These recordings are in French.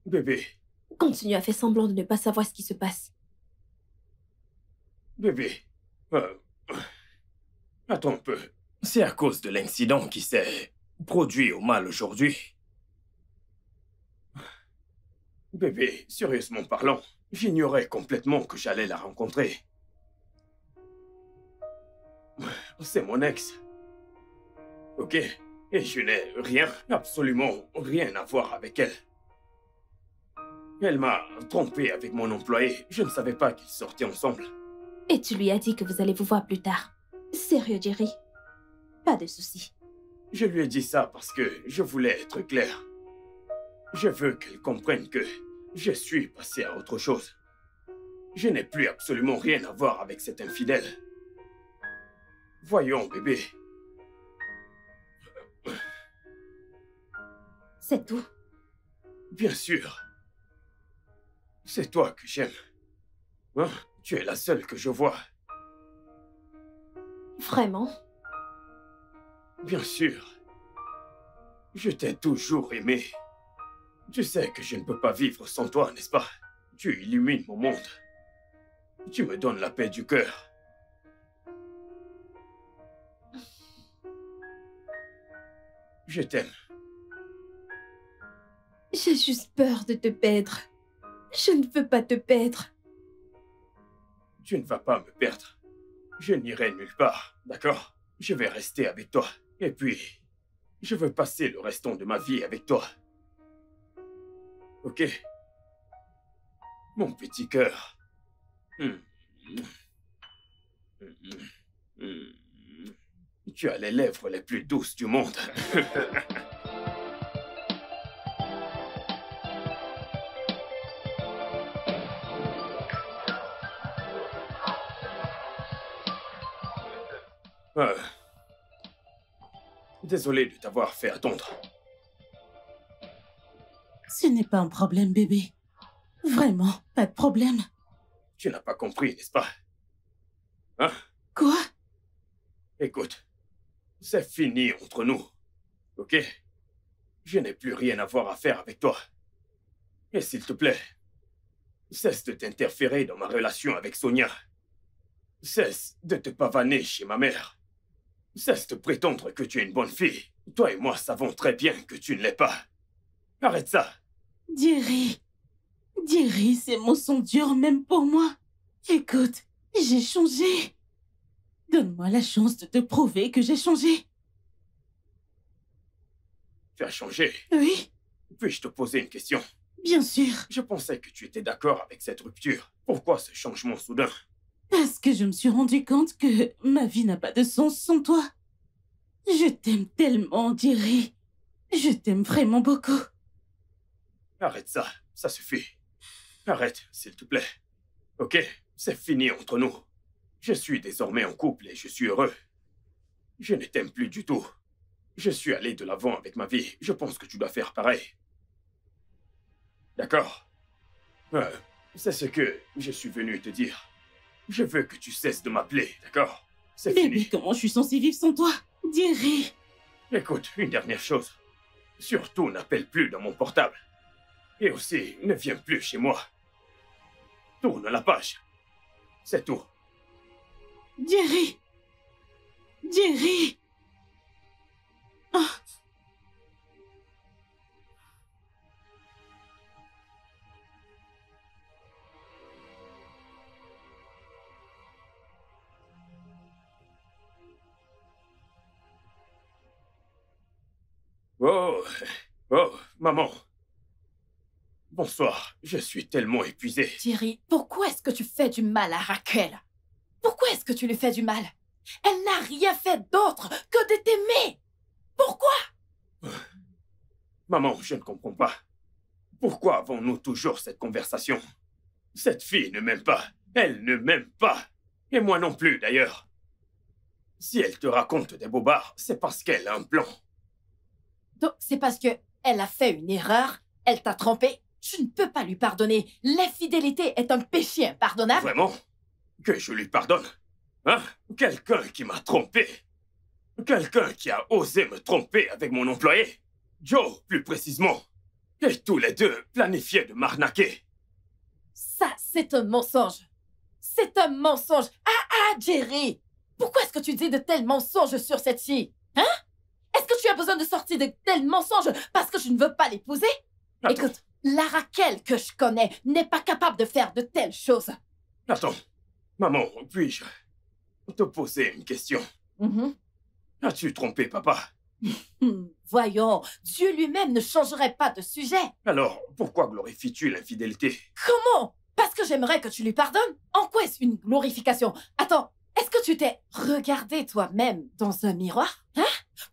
Bébé, Continue à faire semblant de ne pas savoir ce qui se passe. bébé. euh, Attends un peu. C'est à cause de l'incident qui s'est produit au mal aujourd'hui. Bébé, sérieusement parlant, j'ignorais complètement que j'allais la rencontrer. C'est mon ex. Ok? Et je n'ai rien, absolument rien à voir avec elle. Elle m'a trompé avec mon employé. Je ne savais pas qu'ils sortaient ensemble. Et tu lui as dit que vous allez vous voir plus tard. Sérieux, Jerry? Pas de soucis. Je lui ai dit ça parce que je voulais être clair. Je veux qu'elle comprenne que je suis passé à autre chose. Je n'ai plus absolument rien à voir avec cet infidèle. Voyons, bébé. C'est tout. Bien sûr. C'est toi que j'aime. Hein? Tu es la seule que je vois. Vraiment? Bien sûr. Je t'ai toujours aimé. Tu sais que je ne peux pas vivre sans toi, n'est-ce pas? Tu illumines mon monde. Tu me donnes la paix du cœur. Je t'aime. J'ai juste peur de te perdre. Je ne veux pas te perdre. Tu ne vas pas me perdre. Je n'irai nulle part, d'accord? Je vais rester avec toi. Et puis, je veux passer le restant de ma vie avec toi. Ok? Mon petit cœur. Tu as les lèvres les plus douces du monde. Euh, Désolé de t'avoir fait attendre. Ce n'est pas un problème, bébé. Vraiment, pas de problème. Tu n'as pas compris, n'est-ce pas? Hein? Quoi? Écoute, c'est fini entre nous, ok? Je n'ai plus rien à voir à faire avec toi. Et s'il te plaît, cesse de t'interférer dans ma relation avec Sonia. Cesse de te pavaner chez ma mère. Cesse de prétendre que tu es une bonne fille. Toi et moi savons très bien que tu ne l'es pas. Arrête ça. Jerry. Jerry, ces mots sont durs même pour moi. Écoute, j'ai changé. Donne-moi la chance de te prouver que j'ai changé. Tu as changé. Oui, Puis-je te poser une question? bien sûr. Je pensais que tu étais d'accord avec cette rupture. Pourquoi ce changement soudain? Parce que je me suis rendu compte que ma vie n'a pas de sens sans toi. Je t'aime tellement, Jerry. Je t'aime vraiment beaucoup. Arrête ça, ça suffit. Arrête, s'il te plaît. Ok, c'est fini entre nous. Je suis désormais en couple et je suis heureux. Je ne t'aime plus du tout. Je suis allé de l'avant avec ma vie. Je pense que tu dois faire pareil. D'accord? C'est ce que je suis venu te dire. Je veux que tu cesses de m'appeler, d'accord? C'est Bébé, fini. comment je suis censée vivre sans toi? Jerry. Écoute, une dernière chose. Surtout, n'appelle plus dans mon portable. Et aussi, ne viens plus chez moi. Tourne la page. C'est tout. Jerry. Jerry. Ah. Oh, oh, maman. Bonsoir, je suis tellement épuisé. Thierry, pourquoi est-ce que tu fais du mal à Raquel? Pourquoi est-ce que tu lui fais du mal? Elle n'a rien fait d'autre que de t'aimer. Pourquoi? Maman, je ne comprends pas. Pourquoi avons-nous toujours cette conversation? Cette fille ne m'aime pas. Elle ne m'aime pas. Et moi non plus, d'ailleurs. Si elle te raconte des bobards, c'est parce qu'elle a un plan. Donc, c'est parce que elle a fait une erreur, elle t'a trompé. Tu ne peux pas lui pardonner. L'infidélité est un péché impardonnable. Vraiment? Que je lui pardonne? Hein? Quelqu'un qui m'a trompé? Quelqu'un qui a osé me tromper avec mon employé? Joe, plus précisément. Et tous les deux planifiaient de m'arnaquer. Ça, c'est un mensonge. C'est un mensonge. Ah, Jerry! Pourquoi est-ce que tu dis de tels mensonges sur cette fille? Hein? Est-ce que tu as besoin de sortir de tels mensonges parce que je ne veux pas l'épouser? Attends. Écoute, la Raquel que je connais n'est pas capable de faire de telles choses. Attends, maman, puis-je te poser une question? As-tu trompé papa? Voyons, Dieu lui-même ne changerait pas de sujet. Alors, pourquoi glorifies-tu l'infidélité? Comment? Parce que j'aimerais que tu lui pardonnes? En quoi est-ce une glorification? Attends, est-ce que tu t'es regardé toi-même dans un miroir? Hein?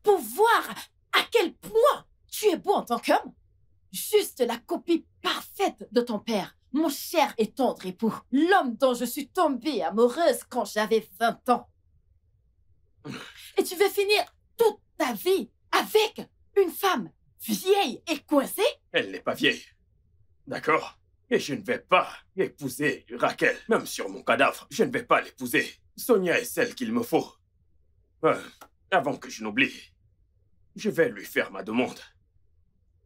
Pour voir à quel point tu es beau en tant qu'homme? Juste la copie parfaite de ton père, mon cher et tendre époux, l'homme dont je suis tombée amoureuse quand j'avais 20 ans. Et tu veux finir toute ta vie avec une femme vieille et coincée? Elle n'est pas vieille. D'accord? Et je ne vais pas épouser Raquel. Même sur mon cadavre, je ne vais pas l'épouser. Sonia est celle qu'il me faut. Avant que je n'oublie, je vais lui faire ma demande.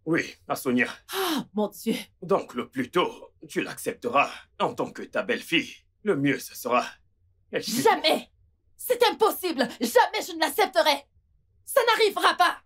Oui, à Sonia. Oh, mon Dieu. Donc, le plus tôt, tu l'accepteras en tant que ta belle-fille. Le mieux, ce sera... Jamais! C'est impossible! Jamais je ne l'accepterai! Ça n'arrivera pas!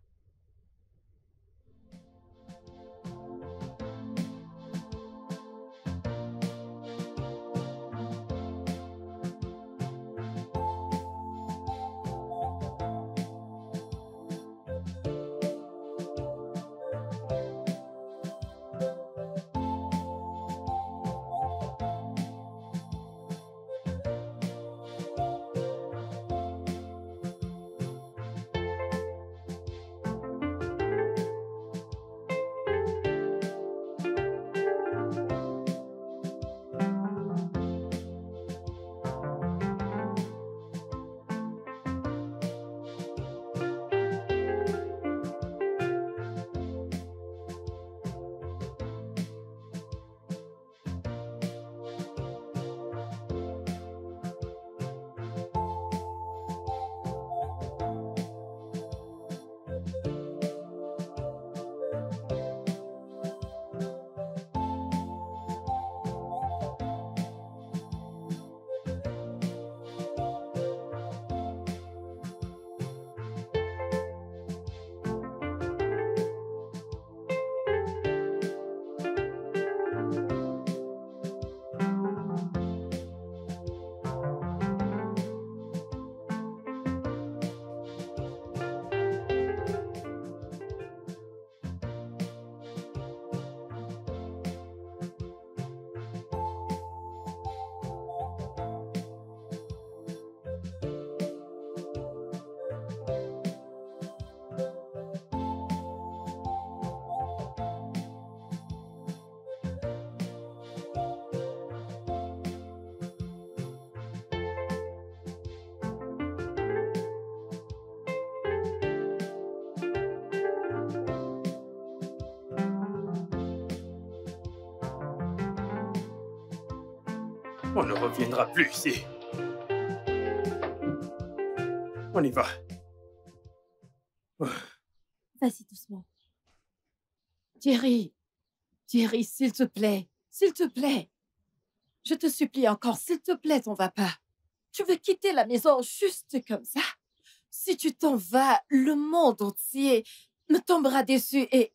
On ne reviendra plus ici. On y va. Vas-y doucement. Jerry, s'il te plaît, s'il te plaît. Je te supplie encore, s'il te plaît, t'en vas pas. Tu veux quitter la maison juste comme ça? Si tu t'en vas, le monde entier me tombera dessus et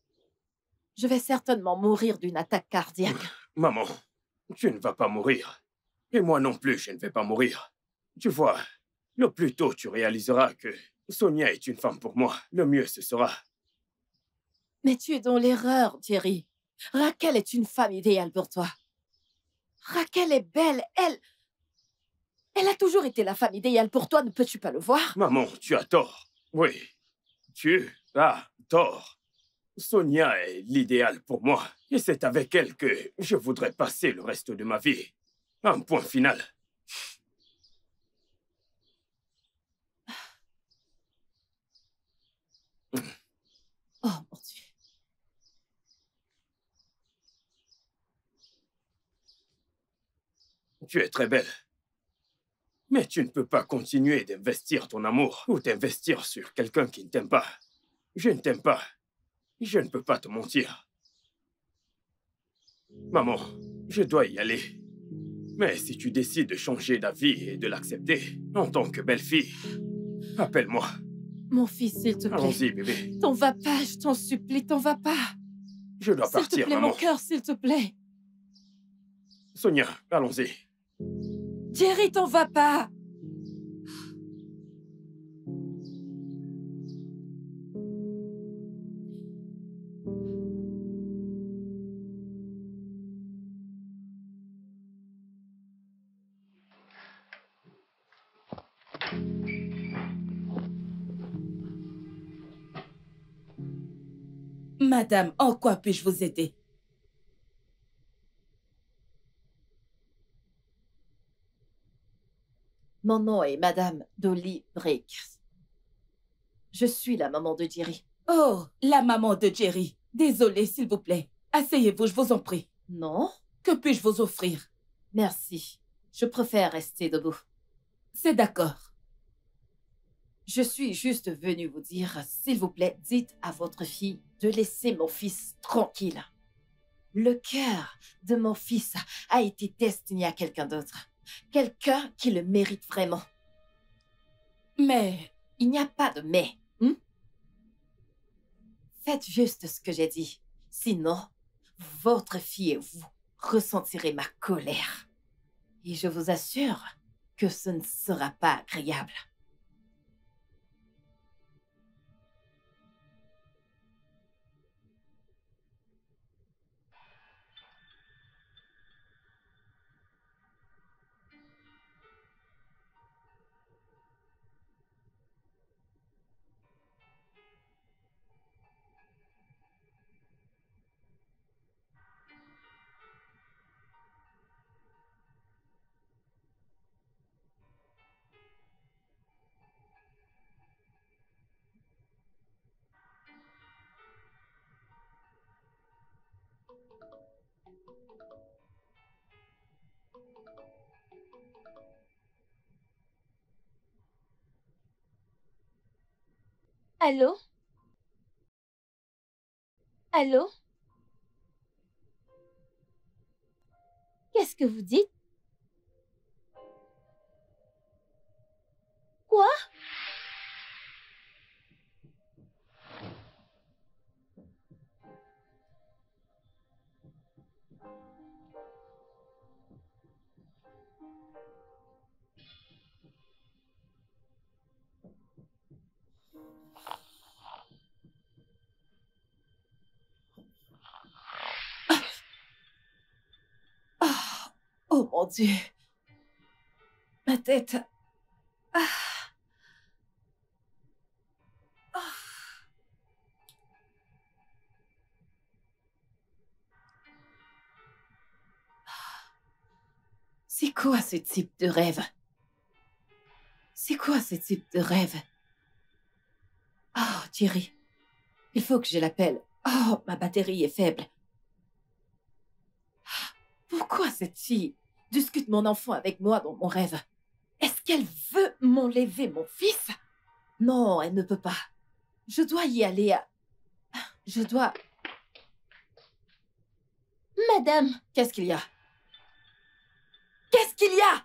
je vais certainement mourir d'une attaque cardiaque. Maman, tu ne vas pas mourir. Et moi non plus, je ne vais pas mourir. Tu vois, le plus tôt tu réaliseras que Sonia est une femme pour moi, le mieux ce sera. Mais tu es dans l'erreur, Jerry. Raquel est une femme idéale pour toi. Raquel est belle, elle a toujours été la femme idéale pour toi, ne peux-tu pas le voir? Maman, tu as tort. Oui, tu as tort. Sonia est l'idéal pour moi. Et c'est avec elle que je voudrais passer le reste de ma vie. Un point final. Oh, mon Dieu. Tu es très belle. Mais tu ne peux pas continuer d'investir ton amour ou t'investir sur quelqu'un qui ne t'aime pas. Je ne t'aime pas. Je ne peux pas te mentir. Maman, je dois y aller. Mais si tu décides de changer d'avis et de l'accepter en tant que belle-fille, appelle-moi. Mon fils, s'il te plaît. Allons-y, bébé. T'en vas pas, je t'en supplie, t'en vas pas. Je dois S'il te partir, plaît, maman. mon cœur, s'il te plaît. Sonia, allons-y. Jerry, t'en vas pas. Madame, en quoi puis-je vous aider? Mon nom est Madame Dolly Breaks. Je suis la maman de Jerry. Oh, la maman de Jerry. Désolée, s'il vous plaît. Asseyez-vous, je vous en prie. Non? Que puis-je vous offrir? Merci. Je préfère rester debout. C'est d'accord. Je suis juste venue vous dire, s'il vous plaît, dites à votre fille de laisser mon fils tranquille. Le cœur de mon fils a été destiné à quelqu'un d'autre. Quelqu'un qui le mérite vraiment. Mais... Il n'y a pas de mais. Faites juste ce que j'ai dit. Sinon, votre fille et vous ressentirez ma colère. Et je vous assure que ce ne sera pas agréable. Allô? Allô? Qu'est-ce que vous dites? Quoi? Oh mon Dieu. Ma tête. C'est quoi ce type de rêve? C'est quoi ce type de rêve? Oh, Jerry. Il faut que je l'appelle. Oh, ma batterie est faible. Pourquoi cette fille discute mon enfant avec moi dans mon rêve? Est-ce qu'elle veut m'enlever mon fils? Non, elle ne peut pas. Je dois y aller. Je dois... Madame, Qu'est-ce qu'il y a? Qu'est-ce qu'il y a?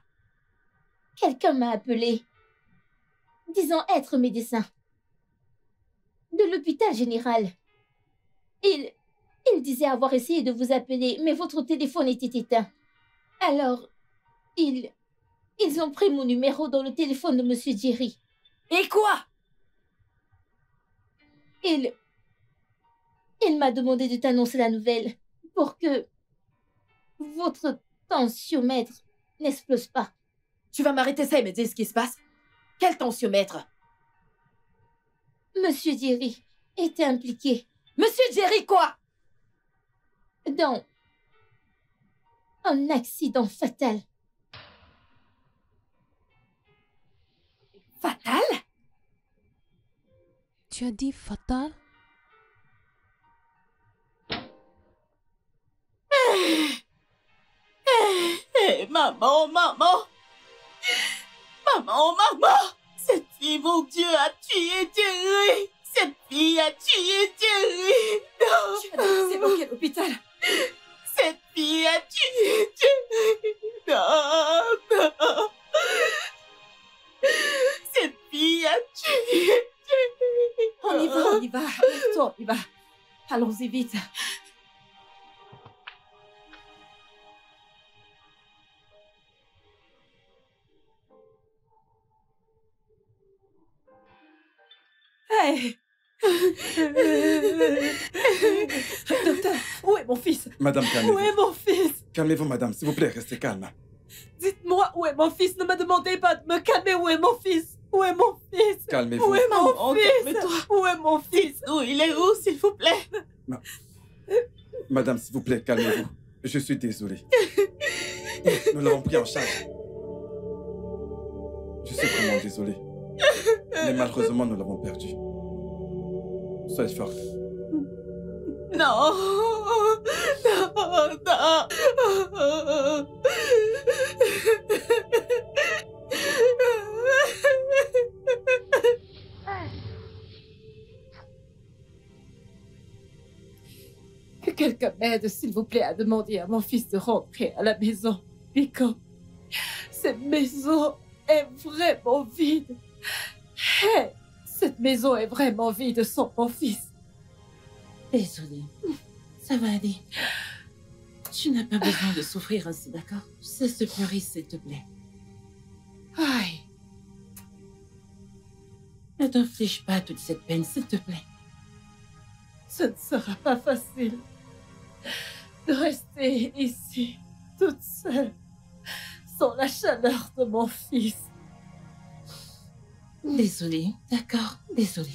quelqu'un m'a appelé, disant être médecin de l'hôpital général. Il disait avoir essayé de vous appeler, mais votre téléphone était éteint. Alors, ils ont pris mon numéro dans le téléphone de Monsieur Jerry. Et quoi? Il m'a demandé de t'annoncer la nouvelle pour que votre tensiomètre n'explose pas. Tu vas m'arrêter ça et me dire ce qui se passe? Quel tensiomètre? Monsieur Jerry était impliqué Monsieur Jerry, quoi? dans un accident fatal. Fatal? Tu as dit fatal? Maman, maman! Maman, maman! Cette fille, mon Dieu, a tué Jerry! Cette fille a tué Jerry! Non! Tu as dit que c'est évoqué à l'hôpital. Cette fille Allons-y vite. Hey! Docteur, où est mon fils? Madame, Où calmez-vous. est mon fils? Calmez-vous, madame. S'il vous plaît, restez calme. Dites-moi où est mon fils. Ne me demandez pas de me calmer. Où est mon fils? Où est mon fils? Calmez-vous. Où est mon Maman, fils? calme-toi. Où est mon fils? Où il est où, s'il vous plaît? Madame, s'il vous plaît, calmez-vous. Je suis désolé. Nous l'avons pris en charge. Je suis vraiment désolé. Mais malheureusement, nous l'avons perdu. Soyez forte. Non, non, non. Que quelqu'un m'aide, s'il vous plaît, à demander à mon fils de rentrer à la maison. Nico, cette maison est vraiment vide. Hey, cette maison est vraiment vide sans mon fils. Désolée. Ça va aller. Tu n'as pas besoin de souffrir ainsi, d'accord? Cesse de pleurer, s'il te plaît. Aïe. Ne t'inflige pas toute cette peine, s'il te plaît. Ce ne sera pas facile de rester ici, toute seule, sans la chaleur de mon fils. Désolée, d'accord? Désolée.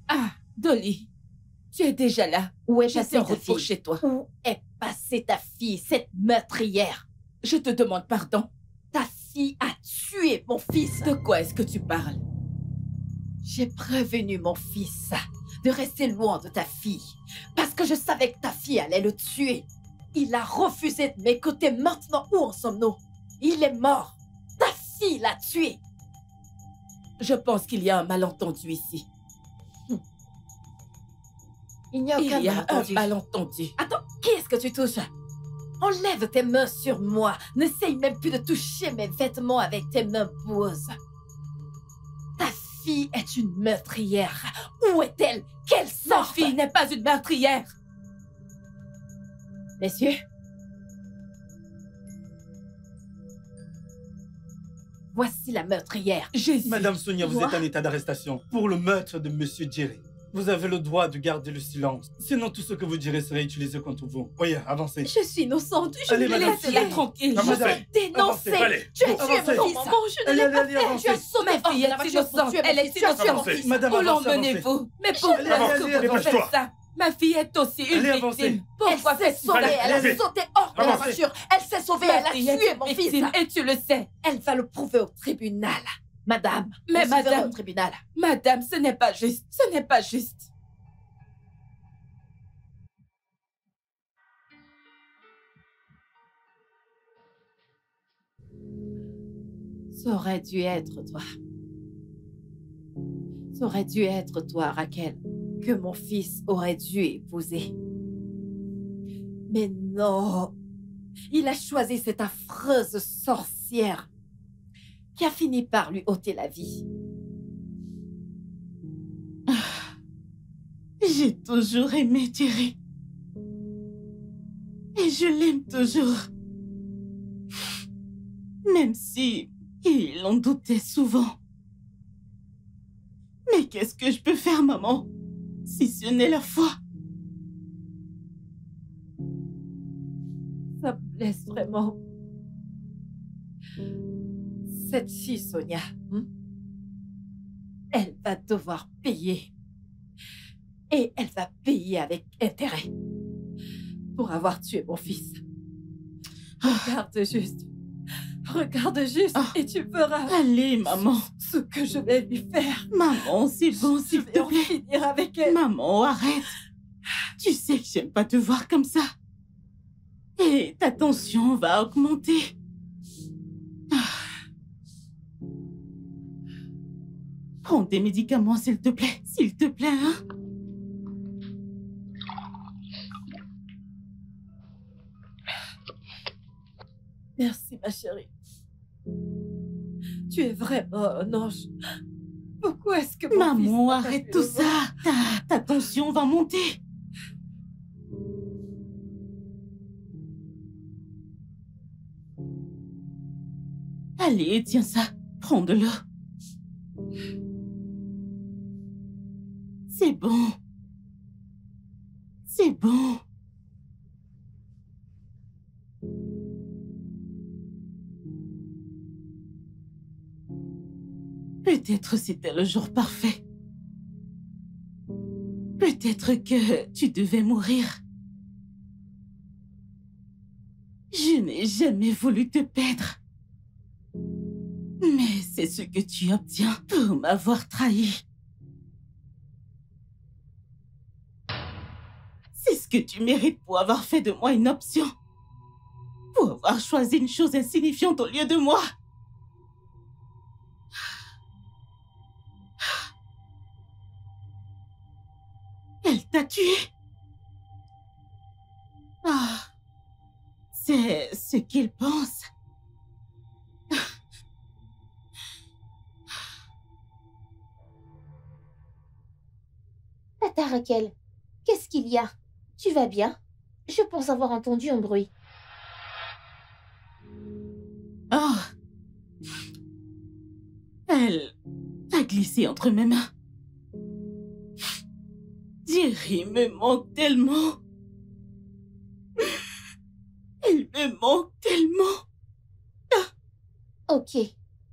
Ah, Dolly, tu es déjà là. Où est J'étais passée en ta route pour fille? chez toi. Où est passée ta fille, cette meurtrière? Je te demande pardon. Ta fille a tué mon fils. De quoi est-ce que tu parles? J'ai prévenu mon fils de rester loin de ta fille parce que je savais que ta fille allait le tuer. Il a refusé de m'écouter. Maintenant, où en sommes-nous? Il est mort. Ta fille l'a tué. Je pense qu'il y a un malentendu ici. Il n'y a aucun Il y a un malentendu. malentendu. Attends, qui est-ce que tu touches? Enlève tes mains sur moi. N'essaye même plus de toucher mes vêtements avec tes mains boueuses. Ta fille est une meurtrière. Où est-elle? Qu'elle Ma sorte! fille n'est pas une meurtrière. Messieurs, voici la meurtrière. Jésus. Madame Sonia, vous Quoi? êtes en état d'arrestation pour le meurtre de Monsieur Jerry. Vous avez le droit de garder le silence. Sinon, tout ce que vous direz serait utilisé contre vous. Oui, avancez. Je suis innocente. Je Allez, ne l'ai madame, laissé Laissez-la tranquille. Avancez. dénoncer. Allez, Tu as go. tué Avancez. mon fils. Maman, je ne Allez, l'ai allez, pas allez, fait. avancez. Tu as sauvé Ma fille hors de la est voiture pour innocente. tuer mon Elle est fils. Tu as tué mon innocente. fils. Madame, Où avancez, l'emmenez-vous? Mais Allez, pourquoi allez, est-ce allez, que vous faites dépêche-toi. ça? Ma fille est aussi une Allez, avancez. victime. Pourquoi Elle s'est faites-vous sauvée. ça? Elle a Allez. sauté hors de la Avancez. voiture. Elle s'est sauvée. Ma Elle a fille est tué une mon fils. victime et tu le sais. Elle va le prouver au tribunal. Madame, Mais on se verra madame- au tribunal. Madame, ce n'est pas juste. Ce n'est pas juste. Ça aurait dû être toi. Ça aurait dû être toi, Raquel, que mon fils aurait dû épouser. Mais non, il a choisi cette affreuse sorcière qui a fini par lui ôter la vie. J'ai toujours aimé Jerry. Et je l'aime toujours. Même si il en doutait souvent. Mais qu'est-ce que je peux faire, maman, si ce n'est la foi? Ça me blesse vraiment. Cette fille, Sonia, elle va devoir payer. Et elle va payer avec intérêt pour avoir tué mon fils. Regarde juste. Regarde juste Ah. et tu verras Allez, maman. ce que je vais lui faire. Maman, c'est bon, Je s'il vais te en plaît. finir avec elle. Maman, arrête. Tu sais que j'aime pas te voir comme ça. Et ta tension va augmenter. Prends tes médicaments, s'il te plaît. S'il te plaît, hein. Merci, ma chérie. Tu es vraiment un ange. Pourquoi est-ce que mon fils Maman, n'a pas arrête pu tout le ça. voir? Ta tension va monter. Allez, tiens ça. Prends de l'eau. C'est bon. C'est bon. Peut-être c'était le jour parfait. Peut-être que tu devais mourir. Je n'ai jamais voulu te perdre. Mais c'est ce que tu obtiens pour m'avoir trahi. C'est ce que tu mérites pour avoir fait de moi une option. Pour avoir choisi une chose insignifiante au lieu de moi. Elle t'a tué. Ah, c'est ce qu'il pense. Tata Raquel, qu'est-ce qu'il y a? Tu vas bien? Je pense avoir entendu un bruit. Oh. Elle a glissé entre mes mains. Jerry me manque tellement. Il me manque tellement. Ok,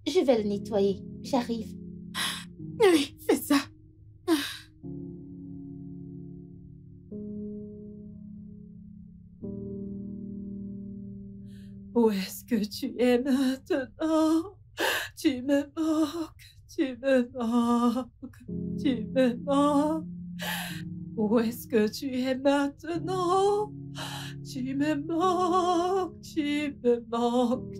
je vais le nettoyer. J'arrive. Oui, fais ça. Où est-ce que tu es maintenant? Tu me manques, tu me manques, tu me manques. Où est-ce que tu es maintenant? Tu me manques, tu me manques.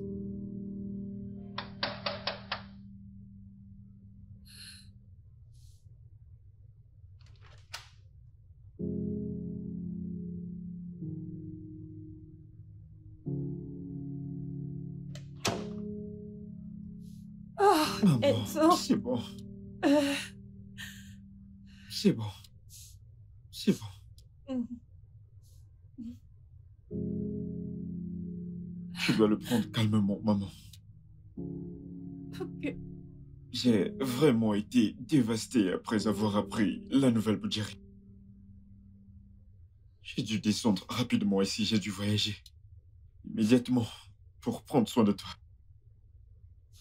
Oh, Maman, Enzo. c'est bon. C'est bon. C'est bon. Tu dois le prendre calmement, maman. Ok. J'ai vraiment été dévasté après avoir appris la nouvelle de Jerry. J'ai dû descendre rapidement ici, j'ai dû voyager immédiatement pour prendre soin de toi.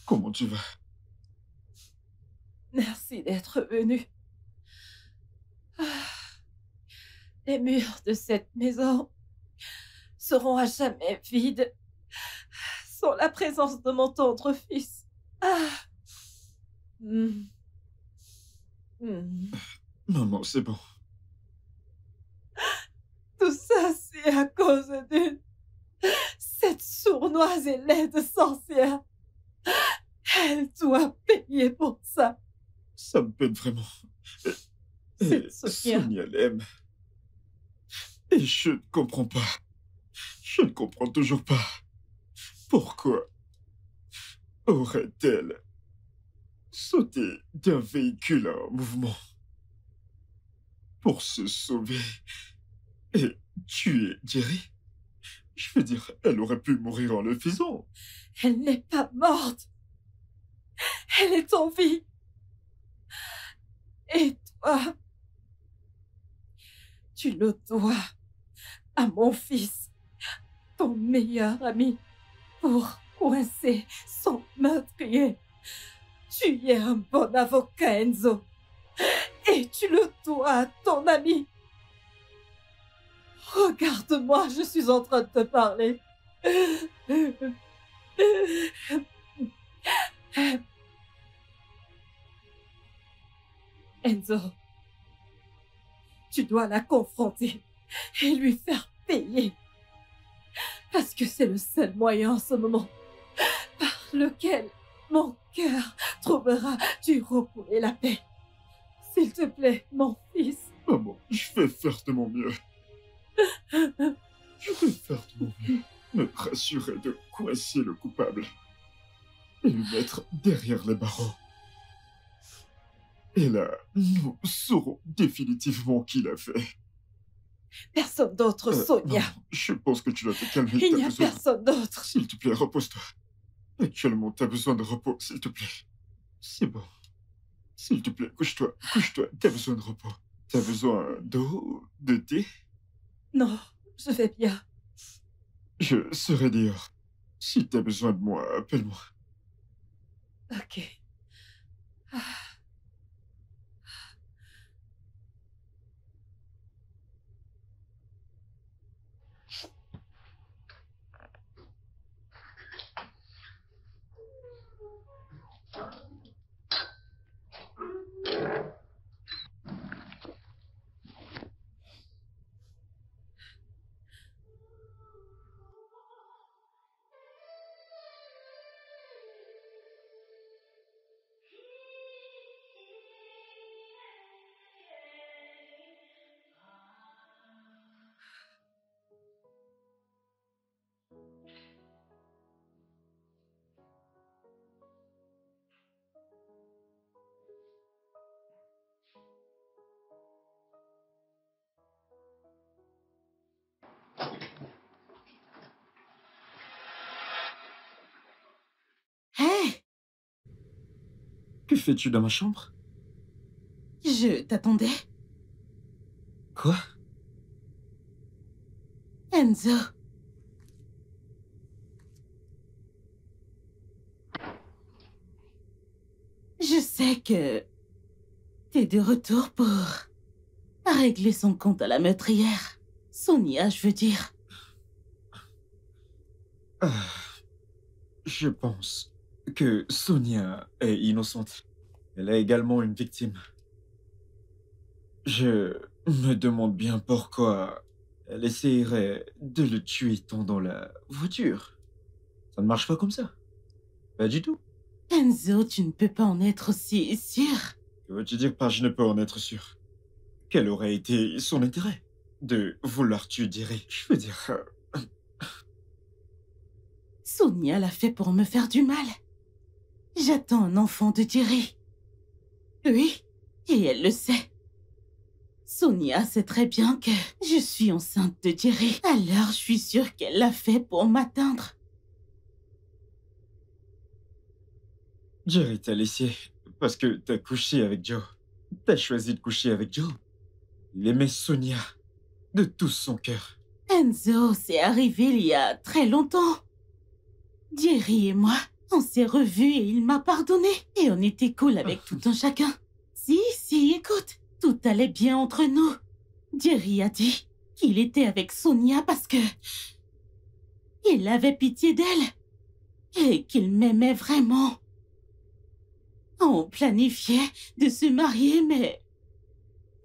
Comment tu vas? Merci d'être venu. Les murs de cette maison seront à jamais vides sans la présence de mon tendre fils. Maman, c'est bon. Tout ça, c'est à cause cette sournoise et laide sorcière. Elle doit payer pour ça. Ça me peine vraiment. C'est Sonia. Sonia l'aime. Et je ne comprends pas. Je ne comprends toujours pas. Pourquoi aurait-elle sauté d'un véhicule en mouvement pour se sauver et tuer Jerry? Je veux dire, elle aurait pu mourir en le faisant. Elle n'est pas morte. Elle est en vie. Et toi, tu le dois à mon fils, ton meilleur ami, pour coincer son meurtrier. Tu es un bon avocat, Enzo. Et tu le dois à ton ami. Regarde-moi, je suis en train de te parler. Enzo, tu dois la confronter et lui faire payer. Parce que c'est le seul moyen en ce moment par lequel mon cœur trouvera du repos et la paix. S'il te plaît, mon fils. Maman, je vais faire de mon mieux. Je vais faire de mon mieux. me rassurer de coincer le coupable et le mettre derrière les barreaux. Et là, nous saurons définitivement qui l'a fait. Personne d'autre, Sonia. Non, je pense que tu dois te calmer. Il n'y a personne d'autre. S'il te plaît, repose-toi. Actuellement, t'as besoin de repos, s'il te plaît. C'est bon. S'il te plaît, couche-toi, couche-toi. T'as besoin de repos. T'as besoin d'eau, de thé? Non, je vais bien. Je serai dehors. Si t'as besoin de moi, appelle-moi. Ok. Ah. Hé, Que fais-tu dans ma chambre? je t'attendais. Quoi? Enzo. Je sais que t'es de retour pour régler son compte à la meurtrière. Sonia, je veux dire. Je pense que Sonia est innocente. Elle est également une victime. Je me demande bien pourquoi elle essayerait de le tuer dans la voiture. Ça ne marche pas comme ça. Pas du tout. Enzo, tu ne peux pas en être aussi sûr. Que veux-tu dire par je ne peux en être sûr? Quel aurait été son intérêt de vouloir tuer Jerry? Je veux dire... Sonia l'a fait pour me faire du mal. J'attends un enfant de Jerry. Oui, et elle le sait. Sonia sait très bien que je suis enceinte de Jerry. Alors je suis sûre qu'elle l'a fait pour m'atteindre. Jerry t'a laissé parce que t'as couché avec Joe. T'as choisi de coucher avec Joe. Il aimait Sonia de tout son cœur. Enzo, c'est arrivé il y a très longtemps. Jerry et moi, on s'est revus et il m'a pardonné. Et on était cool avec tout un chacun. Si, écoute, tout allait bien entre nous. Jerry a dit qu'il était avec Sonia parce que... il avait pitié d'elle. Et qu'il m'aimait vraiment. On planifiait de se marier, mais...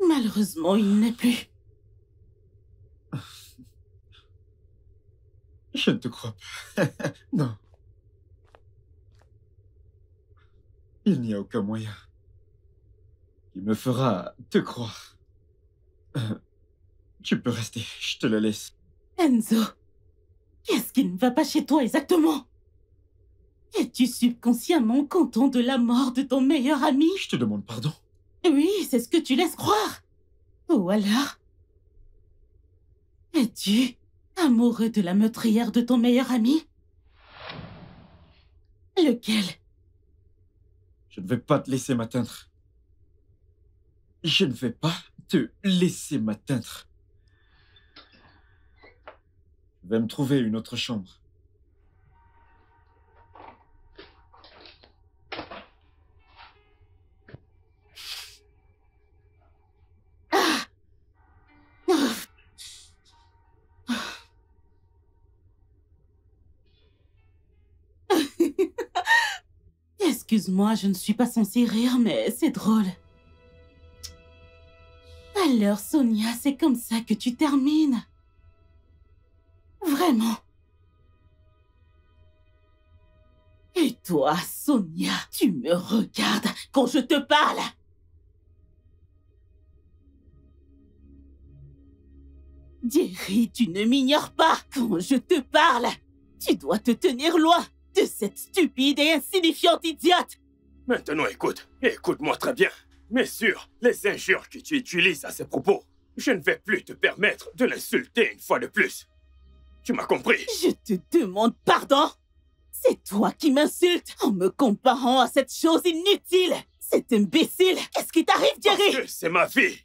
malheureusement, il n'est plus. Je ne te crois pas. Non. Il n'y a aucun moyen qui me fera te croire. Tu peux rester, je te le laisse. Enzo, qu'est-ce qui ne va pas chez toi exactement? Es-tu subconsciemment content de la mort de ton meilleur ami? Je te demande pardon. Oui, c'est ce que tu laisses croire. Ou alors... es-tu amoureux de la meurtrière de ton meilleur ami? Lequel? Je ne vais pas te laisser m'atteindre. Je ne vais pas te laisser m'atteindre. Je vais me trouver une autre chambre. Excuse-moi, je ne suis pas censée rire, mais c'est drôle. Alors, Sonia, c'est comme ça que tu termines. Vraiment. Et toi, Sonia, tu me regardes quand je te parle. Jerry, tu ne m'ignores pas. Quand je te parle, tu dois te tenir loin de cette stupide et insignifiante idiote. Maintenant, écoute-moi très bien. Mais sur les injures que tu utilises à ces propos, je ne vais plus te permettre de l'insulter une fois de plus. Tu m'as compris? Je te demande pardon. C'est toi qui m'insultes en me comparant à cette chose inutile. Cet imbécile. Qu'est-ce qui t'arrive, Jerry? Parce que c'est ma vie.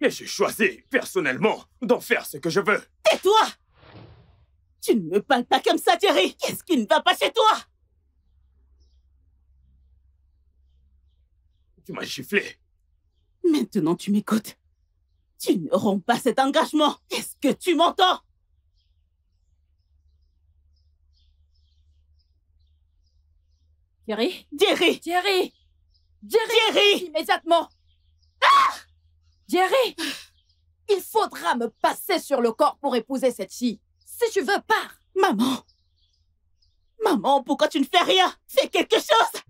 Et j'ai choisi, personnellement, d'en faire ce que je veux. Tais-toi! Tu ne me parles pas comme ça, Jerry. Qu'est-ce qui ne va pas chez toi? Tu m'as giflé. Maintenant, tu m'écoutes. Tu ne romps pas cet engagement. Est-ce que tu m'entends? Jerry? Jerry! Jerry! Jerry! Jerry! Immédiatement! Ah! Jerry! Il faudra me passer sur le corps pour épouser cette fille. Si tu veux, pars! Maman! Maman, pourquoi tu ne fais rien? Fais quelque chose!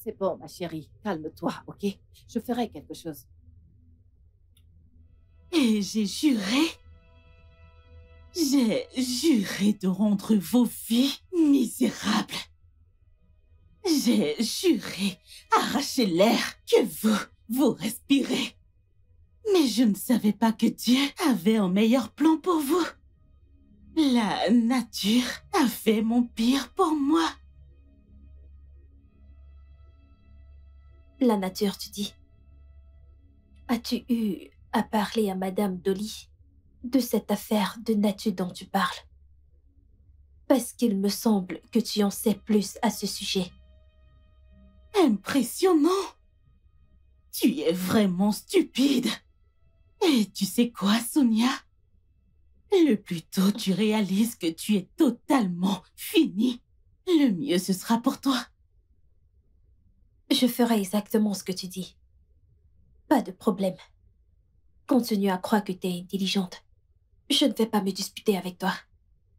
C'est bon, ma chérie. Calme-toi, ok? Je ferai quelque chose. Et j'ai juré de rendre vos vies misérables. J'ai juré arracher l'air que vous respirez. Mais je ne savais pas que Dieu avait un meilleur plan pour vous. La nature a fait mon pire pour moi. La nature, tu dis. As-tu eu à parler à Madame Dolly de cette affaire de nature dont tu parles? Parce qu'il me semble que tu en sais plus à ce sujet. Impressionnant. Tu es vraiment stupide. Et tu sais quoi, Sonia? Le plus tôt tu réalises que tu es totalement finie, le mieux ce sera pour toi. Je ferai exactement ce que tu dis. Pas de problème. Continue à croire que tu es intelligente. Je ne vais pas me disputer avec toi.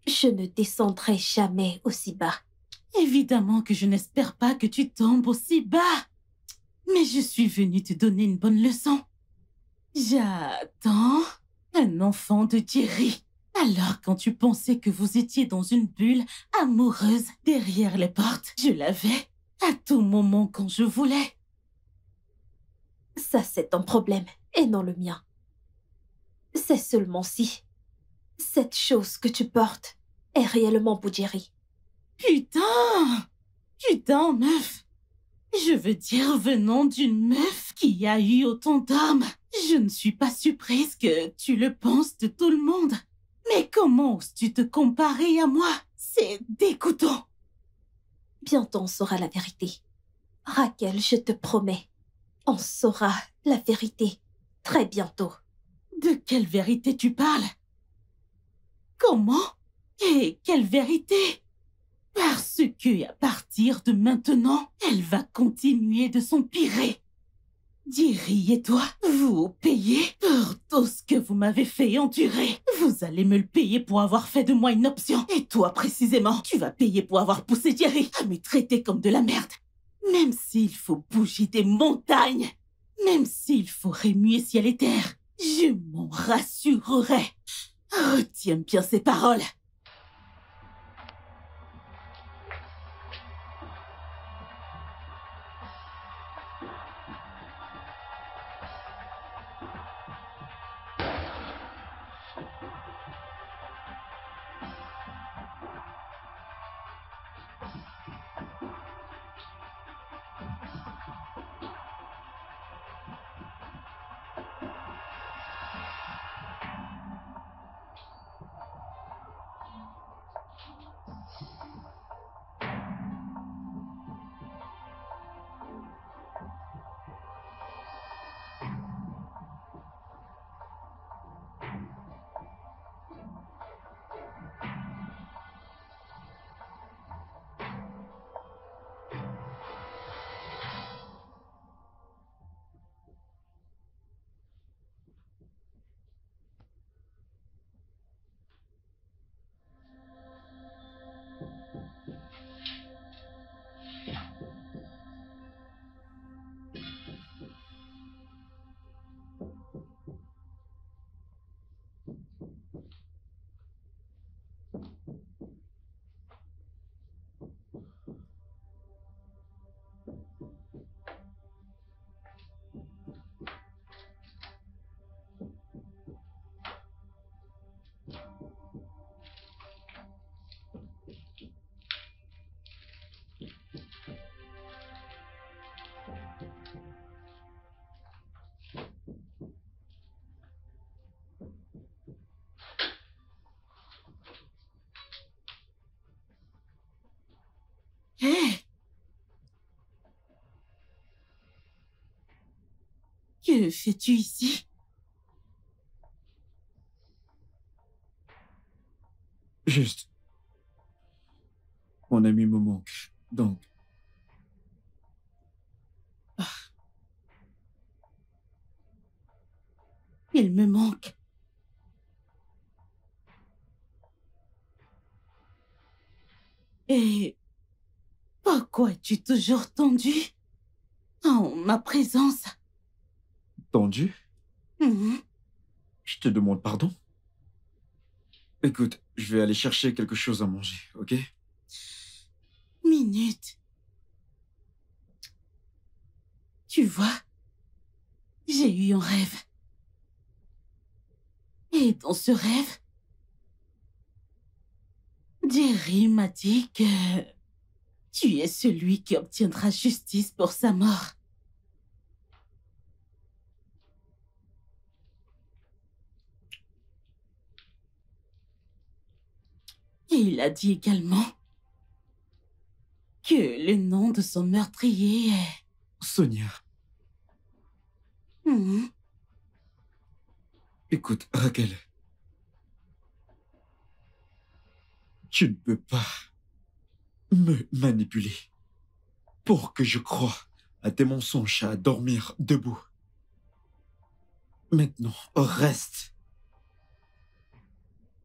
Je ne descendrai jamais aussi bas. Évidemment que je n'espère pas que tu tombes aussi bas. Mais je suis venue te donner une bonne leçon. J'attends un enfant de Jerry. Alors quand tu pensais que vous étiez dans une bulle amoureuse derrière les portes, je l'avais à tout moment quand je voulais. Ça, c'est ton problème et non le mien. C'est seulement si cette chose que tu portes est réellement pour Jerry. Putain, meuf. Je veux dire venant d'une meuf qui a eu autant d'âme. Je ne suis pas surprise que tu le penses de tout le monde. Mais comment oses-tu te comparer à moi? C'est dégoûtant. Bientôt on saura la vérité. Raquel, je te promets, on saura la vérité très bientôt. De quelle vérité tu parles? Comment? Et quelle vérité? Parce que à partir de maintenant, elle va continuer de s'empirer. Jerry et toi, vous payez pour tout ce que vous m'avez fait endurer. Vous allez me le payer pour avoir fait de moi une option. Et toi, précisément, tu vas payer pour avoir poussé Jerry à me traiter comme de la merde. Même s'il faut bouger des montagnes, même s'il faut remuer ciel et terre, je m'en rassurerai. Retiens bien ces paroles. Hé! Que fais-tu ici? Juste. Mon ami me manque. Donc, Il me manque. Et pourquoi es-tu toujours tendu en ma présence? tendu, Mhm. je te demande pardon. Écoute, je vais aller chercher quelque chose à manger, ok? Minute. Tu vois, j'ai eu un rêve. Et dans ce rêve, Jerry m'a dit que tu es celui qui obtiendra justice pour sa mort. Et il a dit également que le nom de son meurtrier est... Sonia, Mhm. écoute, Raquel. Tu ne peux pas me manipuler pour que je croie à tes mensonges à dormir debout. Maintenant, reste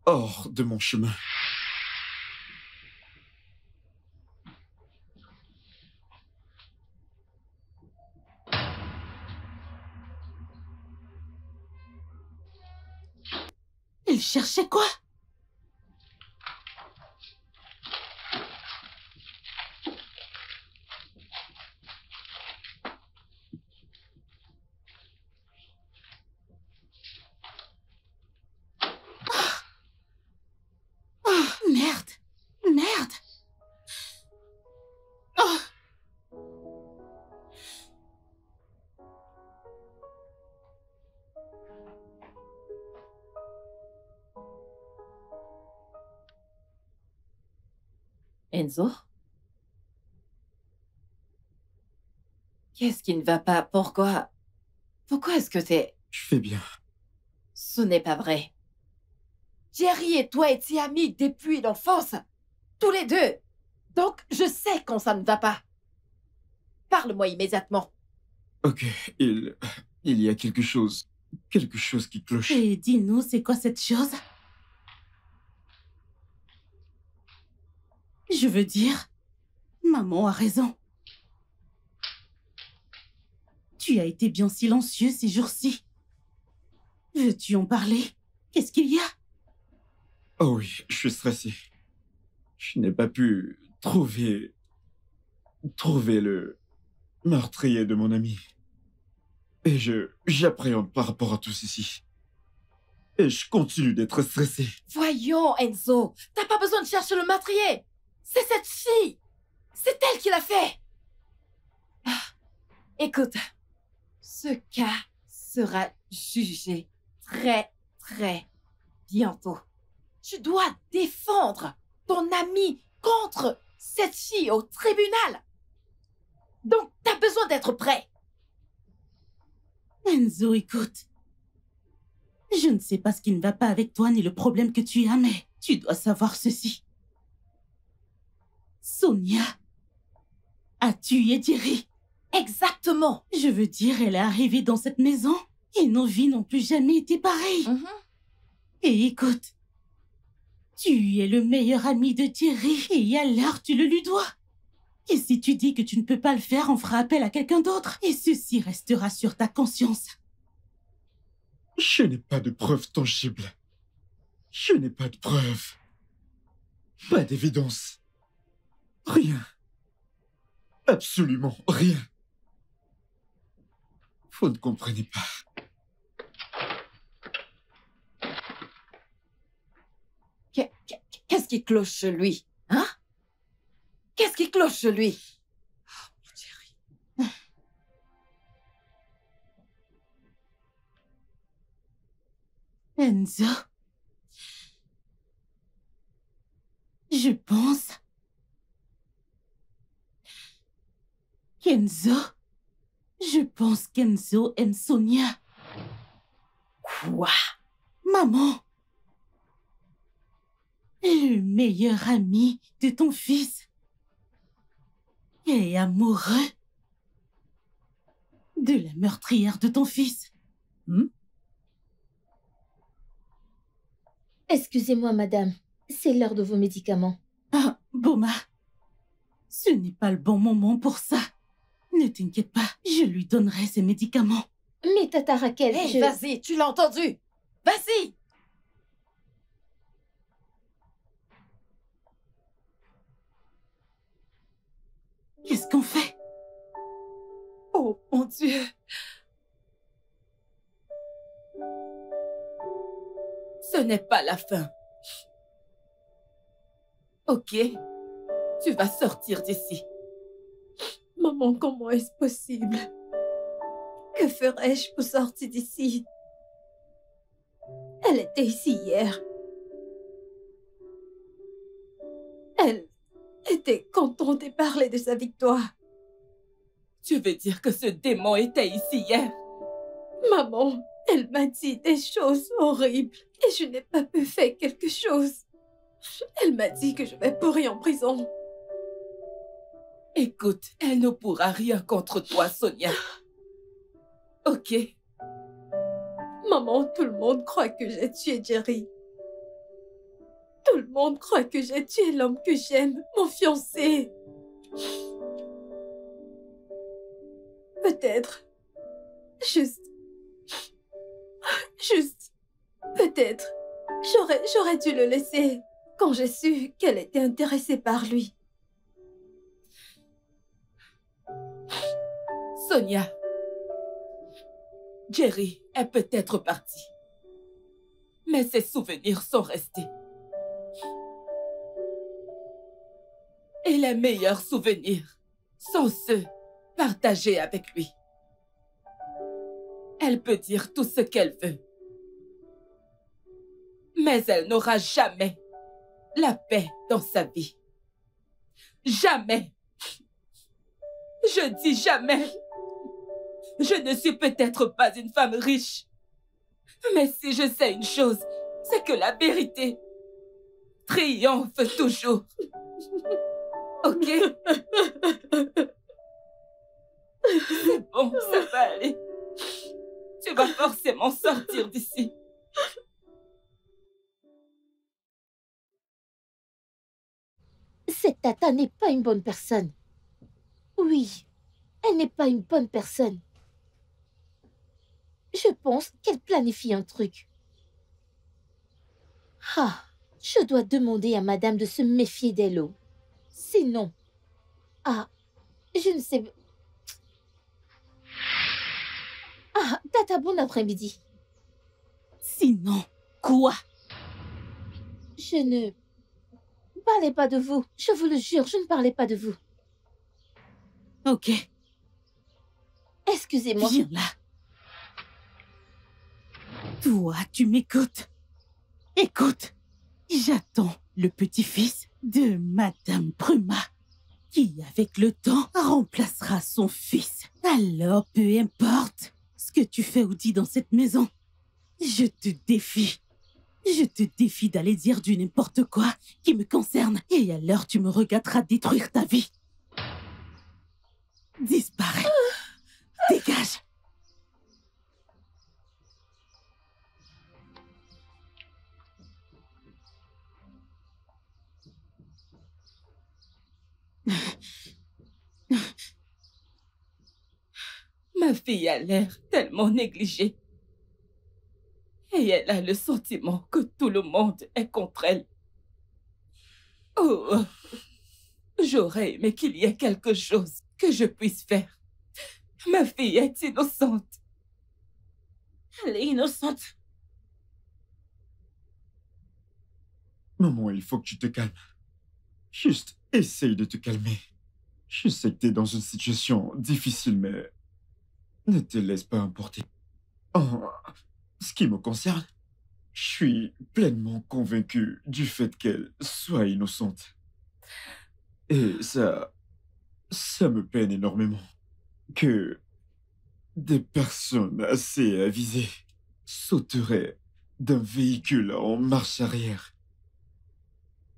hors de mon chemin. Il cherchait quoi? Merde! Merde! Oh. Enzo? Qu'est-ce qui ne va pas? Pourquoi? Pourquoi est-ce que t'es... Je fais bien. Ce n'est pas vrai. Jerry et toi étiez amis depuis l'enfance. Tous les deux. Donc, je sais quand ça ne va pas. Parle-moi immédiatement. Ok, il y a quelque chose qui cloche. Et dis-nous, c'est quoi cette chose? Je veux dire, maman a raison. Tu as été bien silencieux ces jours-ci. Veux-tu en parler? Qu'est-ce qu'il y a? Oh oui, je suis stressé. Je n'ai pas pu trouver le meurtrier de mon ami. Et j'appréhende par rapport à tout ceci. Et je continue d'être stressé. Voyons, Enzo. T'as pas besoin de chercher le meurtrier. C'est cette fille. C'est elle qui l'a fait. Ah, écoute, ce cas sera jugé très, très bientôt. Tu dois défendre ton ami contre cette fille au tribunal. Donc, t'as besoin d'être prêt. Enzo, écoute. Je ne sais pas ce qui ne va pas avec toi ni le problème que tu as, mais tu dois savoir ceci. Sonia a tué Jerry. Exactement. Je veux dire, elle est arrivée dans cette maison et nos vies n'ont plus jamais été pareilles. Et écoute, tu es le meilleur ami de Jerry et alors tu le lui dois. Et si tu dis que tu ne peux pas le faire, on fera appel à quelqu'un d'autre. Et ceci restera sur ta conscience. Je n'ai pas de preuves tangibles. Je n'ai pas de preuves. Pas d'évidence. Rien. Absolument rien. Vous ne comprenez pas. Qu'est-ce qui cloche chez lui? Hein? Qu'est-ce qui cloche chez lui? Oh, Jerry. Enzo, je pense Kenzo? Je pense qu'Enzo aime Sonia. Quoi? Maman, le meilleur ami de ton fils est amoureux de la meurtrière de ton fils. Excusez-moi, madame. C'est l'heure de vos médicaments. Ah, Boma, ce n'est pas le bon moment pour ça. Ne t'inquiète pas, je lui donnerai ses médicaments. Mais Tata Raquel, Hé, vas-y, tu l'as entendu? Vas-y! Qu'est-ce qu'on fait? Oh, mon Dieu! Ce n'est pas la fin. Ok, tu vas sortir d'ici. Maman, comment est-ce possible? Que ferais-je pour sortir d'ici? Elle était ici hier. Elle était contente et parlait de sa victoire. Tu veux dire que ce démon était ici hier? Maman, elle m'a dit des choses horribles et je n'ai pas pu faire quelque chose. Elle m'a dit que je vais pourrir en prison. Écoute, elle ne pourra rien contre toi, Sonia. Ok? Maman, tout le monde croit que j'ai tué Jerry. Tout le monde croit que j'ai tué l'homme que j'aime, mon fiancé. Peut-être. Juste, peut-être. J'aurais dû le laisser quand j'ai su qu'elle était intéressée par lui. Sonia, Jerry est peut-être parti, mais ses souvenirs sont restés. Et les meilleurs souvenirs sont ceux partagés avec lui. Elle peut dire tout ce qu'elle veut, mais elle n'aura jamais la paix dans sa vie. Jamais. Je dis jamais. Je ne suis peut-être pas une femme riche, mais si je sais une chose, c'est que la vérité triomphe toujours. Ok? C'est bon, ça va aller. Tu vas forcément sortir d'ici. Cette Tata n'est pas une bonne personne. Oui, elle n'est pas une bonne personne. Je pense qu'elle planifie un truc. Ah, je dois demander à madame de se méfier d'elle. Sinon... Ah, je ne sais... Ah, Tata, bon après-midi. Sinon, quoi? Je ne parlais pas de vous. Je vous le jure, je ne parlais pas de vous. Ok, Excusez-moi. viens là. Toi, tu m'écoutes. Écoute, j'attends le petit-fils de Madame Bruma, qui, avec le temps, remplacera son fils. Alors, peu importe ce que tu fais ou dis dans cette maison, je te défie. Je te défie d'aller dire du n'importe quoi qui me concerne. Et alors, tu me regarderas détruire ta vie. Disparais. Dégage. Ma fille a l'air tellement négligée. Et elle a le sentiment que tout le monde est contre elle. Oh, j'aurais aimé qu'il y ait quelque chose que je puisse faire. Ma fille est innocente. Elle est innocente. Maman, il faut que tu te calmes. Juste, essaye de te calmer. Je sais que t'es dans une situation difficile, mais ne te laisse pas emporter. En ce qui me concerne, je suis pleinement convaincu du fait qu'elle soit innocente. Et ça Ça me peine énormément que des personnes assez avisées sauteraient d'un véhicule en marche arrière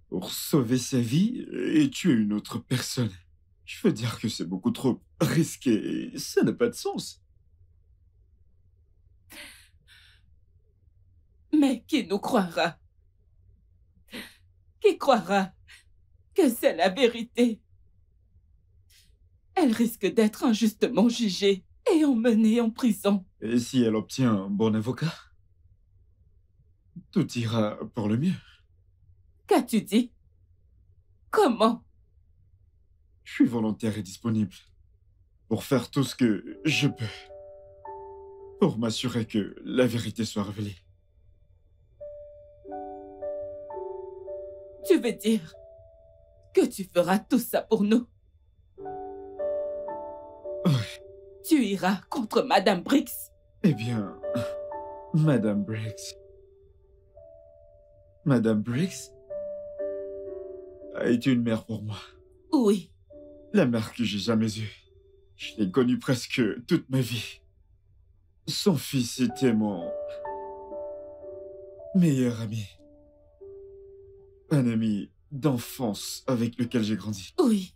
pour sauver sa vie et tuer une autre personne. Je veux dire que c'est beaucoup trop risqué et ça n'a pas de sens. Mais qui nous croira? Qui croira que c'est la vérité? Elle risque d'être injustement jugée et emmenée en prison. Et si elle obtient un bon avocat, tout ira pour le mieux. Qu'as-tu dit? Comment? Je suis volontaire et disponible pour faire tout ce que je peux pour m'assurer que la vérité soit révélée. Tu veux dire que tu feras tout ça pour nous? Oui. Tu iras contre Madame Briggs? Eh bien, Madame Briggs a été une mère pour moi. Oui. La mère que j'ai jamais eue. Je l'ai connue presque toute ma vie. Son fils était mon meilleur ami. Un ami d'enfance avec lequel j'ai grandi. Oui.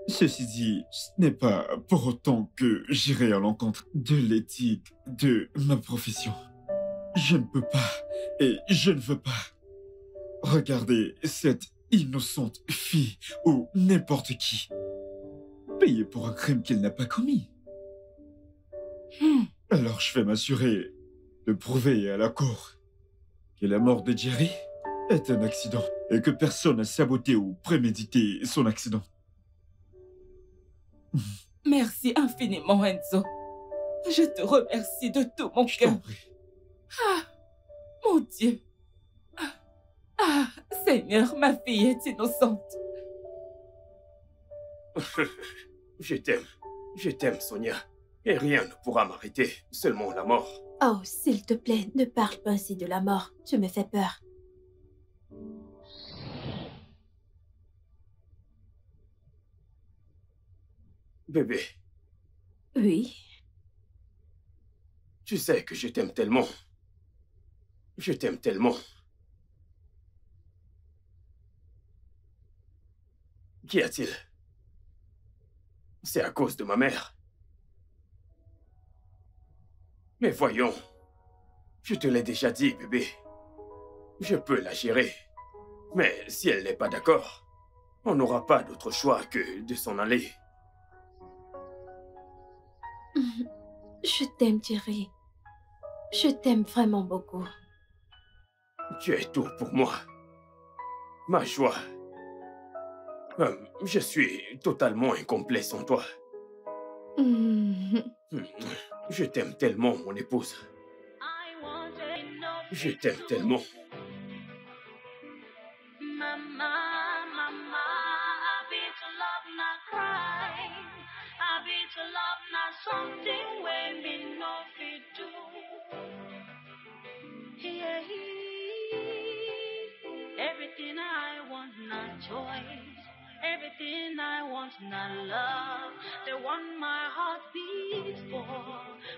Ceci dit, ce n'est pas pour autant que j'irai à l'encontre de l'éthique de ma profession. Je ne peux pas et je ne veux pas regarder cette innocente fille ou n'importe qui payer pour un crime qu'il n'a pas commis. Alors je vais m'assurer de prouver à la cour que la mort de Jerry est un accident et que personne n'a saboté ou prémédité son accident. Merci infiniment, Enzo. Je te remercie de tout mon Je t'en cœur. prie. Ah, mon Dieu. Ah, Seigneur, ma fille est innocente. Je t'aime, Sonia. Et rien ne pourra m'arrêter, seulement la mort. Oh, s'il te plaît, ne parle pas ainsi de la mort. Tu me fais peur. Bébé, Oui. tu sais que je t'aime tellement. Je t'aime tellement. Qu'y a-t-il? C'est à cause de ma mère. Mais voyons, je te l'ai déjà dit, bébé. Je peux la gérer. Mais si elle n'est pas d'accord, on n'aura pas d'autre choix que de s'en aller. Je t'aime, Jerry. Je t'aime vraiment beaucoup. Tu es tout pour moi. Ma joie. Je suis totalement incomplet sans toi. Je t'aime tellement, mon épouse. Je t'aime tellement. Mama, mama, I be to love, not cry. I be to love, not something where me no fit do. Yeah, everything I want, not choice. Everything I want, not love. The one my heart beats for,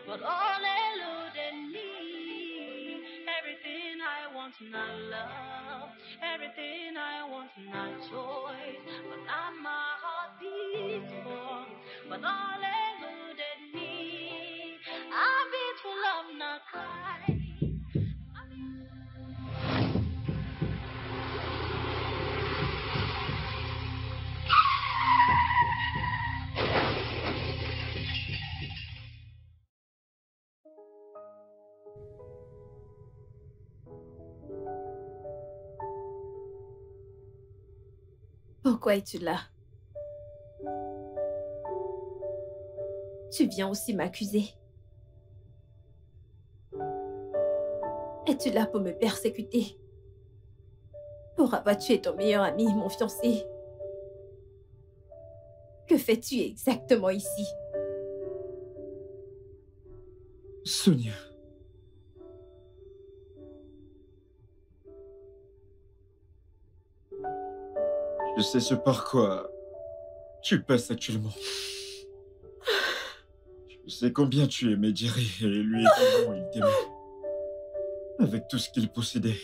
but all eluded me. Everything I want, not love. Everything I want, not choice. But I'm my heart beats for, but all eluded me. I beat for love, not cry. Pourquoi es-tu là? Tu viens aussi m'accuser. Es-tu là pour me persécuter? Pour avoir tué ton meilleur ami, mon fiancé? Que fais-tu exactement ici? Sonia. Je sais ce par quoi tu passes actuellement. Je sais combien tu aimais Jerry et lui également, il t'aimait. Avec tout ce qu'il possédait.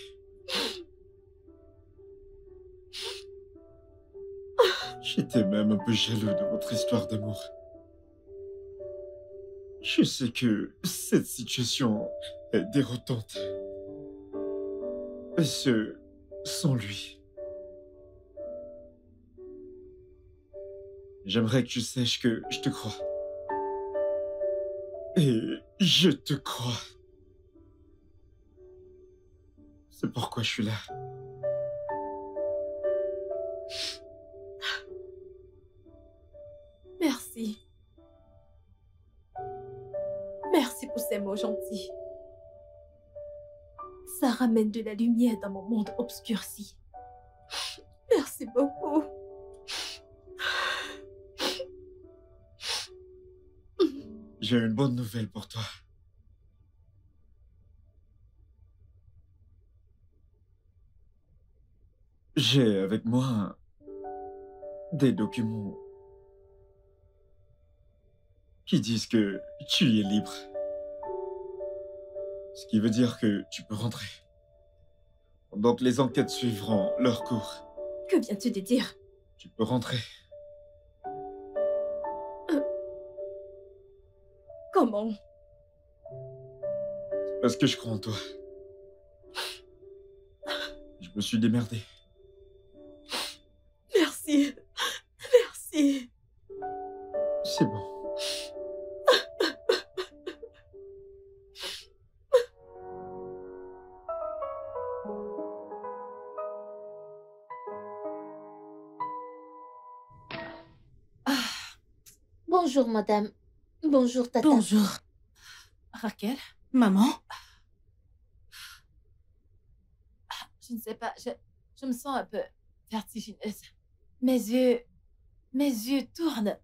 J'étais même un peu jaloux de votre histoire d'amour. Je sais que cette situation est déroutante. Et ce, sans lui. J'aimerais que tu saches que je te crois. Et je te crois. C'est pourquoi je suis là. Merci. Merci pour ces mots gentils. Ça ramène de la lumière dans mon monde obscurci. Merci beaucoup. J'ai une bonne nouvelle pour toi. J'ai avec moi des documents qui disent que tu es libre. Ce qui veut dire que tu peux rentrer. Donc les enquêtes suivront leur cours. Que viens-tu de dire? Tu peux rentrer. Comment? Parce que je crois en toi. Je me suis démerdé. Merci. Merci. C'est bon. Bonjour, madame. Bonjour, tata. Bonjour. Raquel, Maman? je ne sais pas, je me sens un peu vertigineuse. Mes yeux tournent.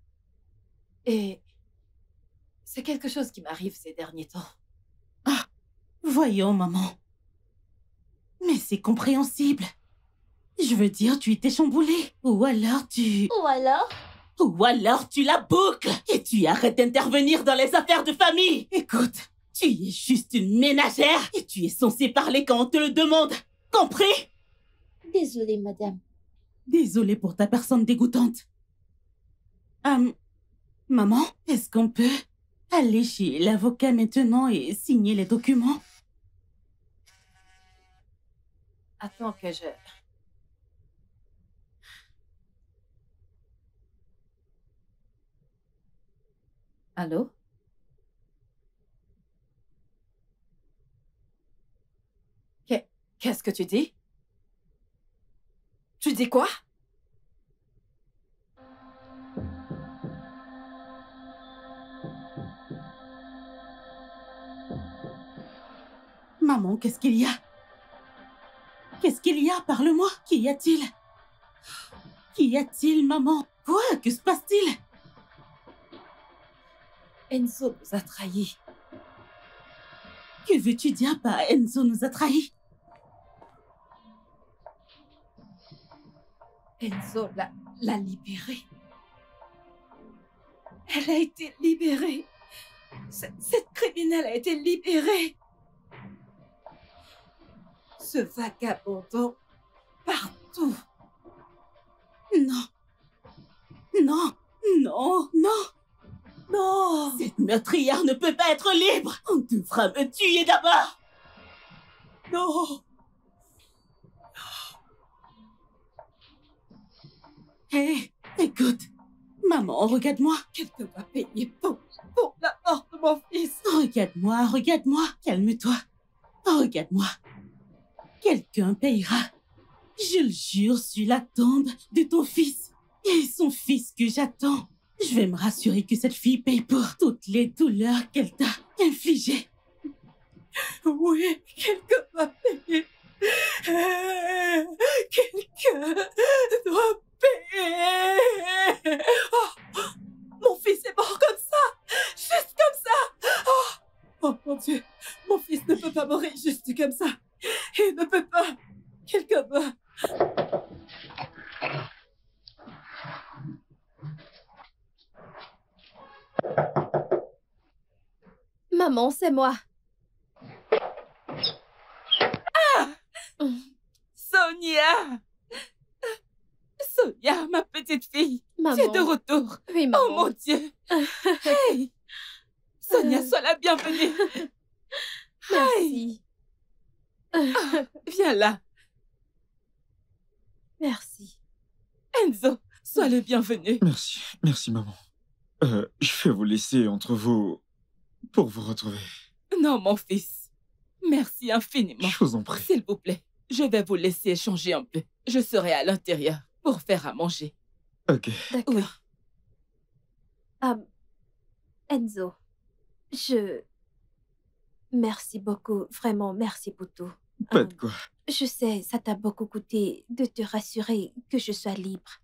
Et c'est quelque chose qui m'arrive ces derniers temps. Voyons, maman. Mais c'est compréhensible. Je veux dire, tu étais chamboulée. Ou alors tu la boucles et tu arrêtes d'intervenir dans les affaires de famille. Écoute, tu es juste une ménagère et tu es censée parler quand on te le demande. Compris? Désolée, madame. Désolée pour ta personne dégoûtante. Maman, est-ce qu'on peut aller chez l'avocat maintenant et signer les documents? Attends que je... Allô? Qu'est-ce que tu dis? Tu dis quoi? Maman, qu'est-ce qu'il y a? Qu'est-ce qu'il y a? Parle-moi. Qu'y a-t-il? Qu'y a-t-il, maman? Quoi? Que se passe-t-il? Enzo nous a trahis. Que veux-tu dire par Enzo nous a trahis? Enzo l'a libérée. Elle a été libérée. Cette criminelle a été libérée. Ce vagabondant partout. Non. Non. Non. Non. Non. Cette meurtrière ne peut pas être libre. On devra me tuer d'abord. Non. Hé, écoute. Maman, regarde-moi. Quelqu'un va payer pour la mort de mon fils. Regarde-moi, regarde-moi. Calme-toi. Regarde-moi. Quelqu'un payera. Je le jure sur la tombe de ton fils. Et son fils que j'attends. Je vais me rassurer que cette fille paye pour toutes les douleurs qu'elle t'a infligées. Oui, quelqu'un va payer. Quelqu'un doit payer. Oh, mon fils est mort comme ça. Juste comme ça. Oh mon Dieu, mon fils ne peut pas mourir juste comme ça. Il ne peut pas. Quelqu'un doit... Maman, c'est moi. Sonia! Sonia, ma petite fille, Maman. tu es de retour. Oui, maman. Oh mon Dieu! Hey! Sonia, sois la bienvenue. Merci. Viens là. Merci. Enzo, sois le bienvenu. Merci, merci maman. Je vais vous laisser entre vous pour vous retrouver. Non, mon fils. Merci infiniment. Je vous en prie. S'il vous plaît, je vais vous laisser échanger un peu. Je serai à l'intérieur pour faire à manger. Ok. D'accord. Oui. Enzo, Merci beaucoup, vraiment merci pour tout. Pas de quoi. Je sais, ça t'a beaucoup coûté de te rassurer que je sois libre.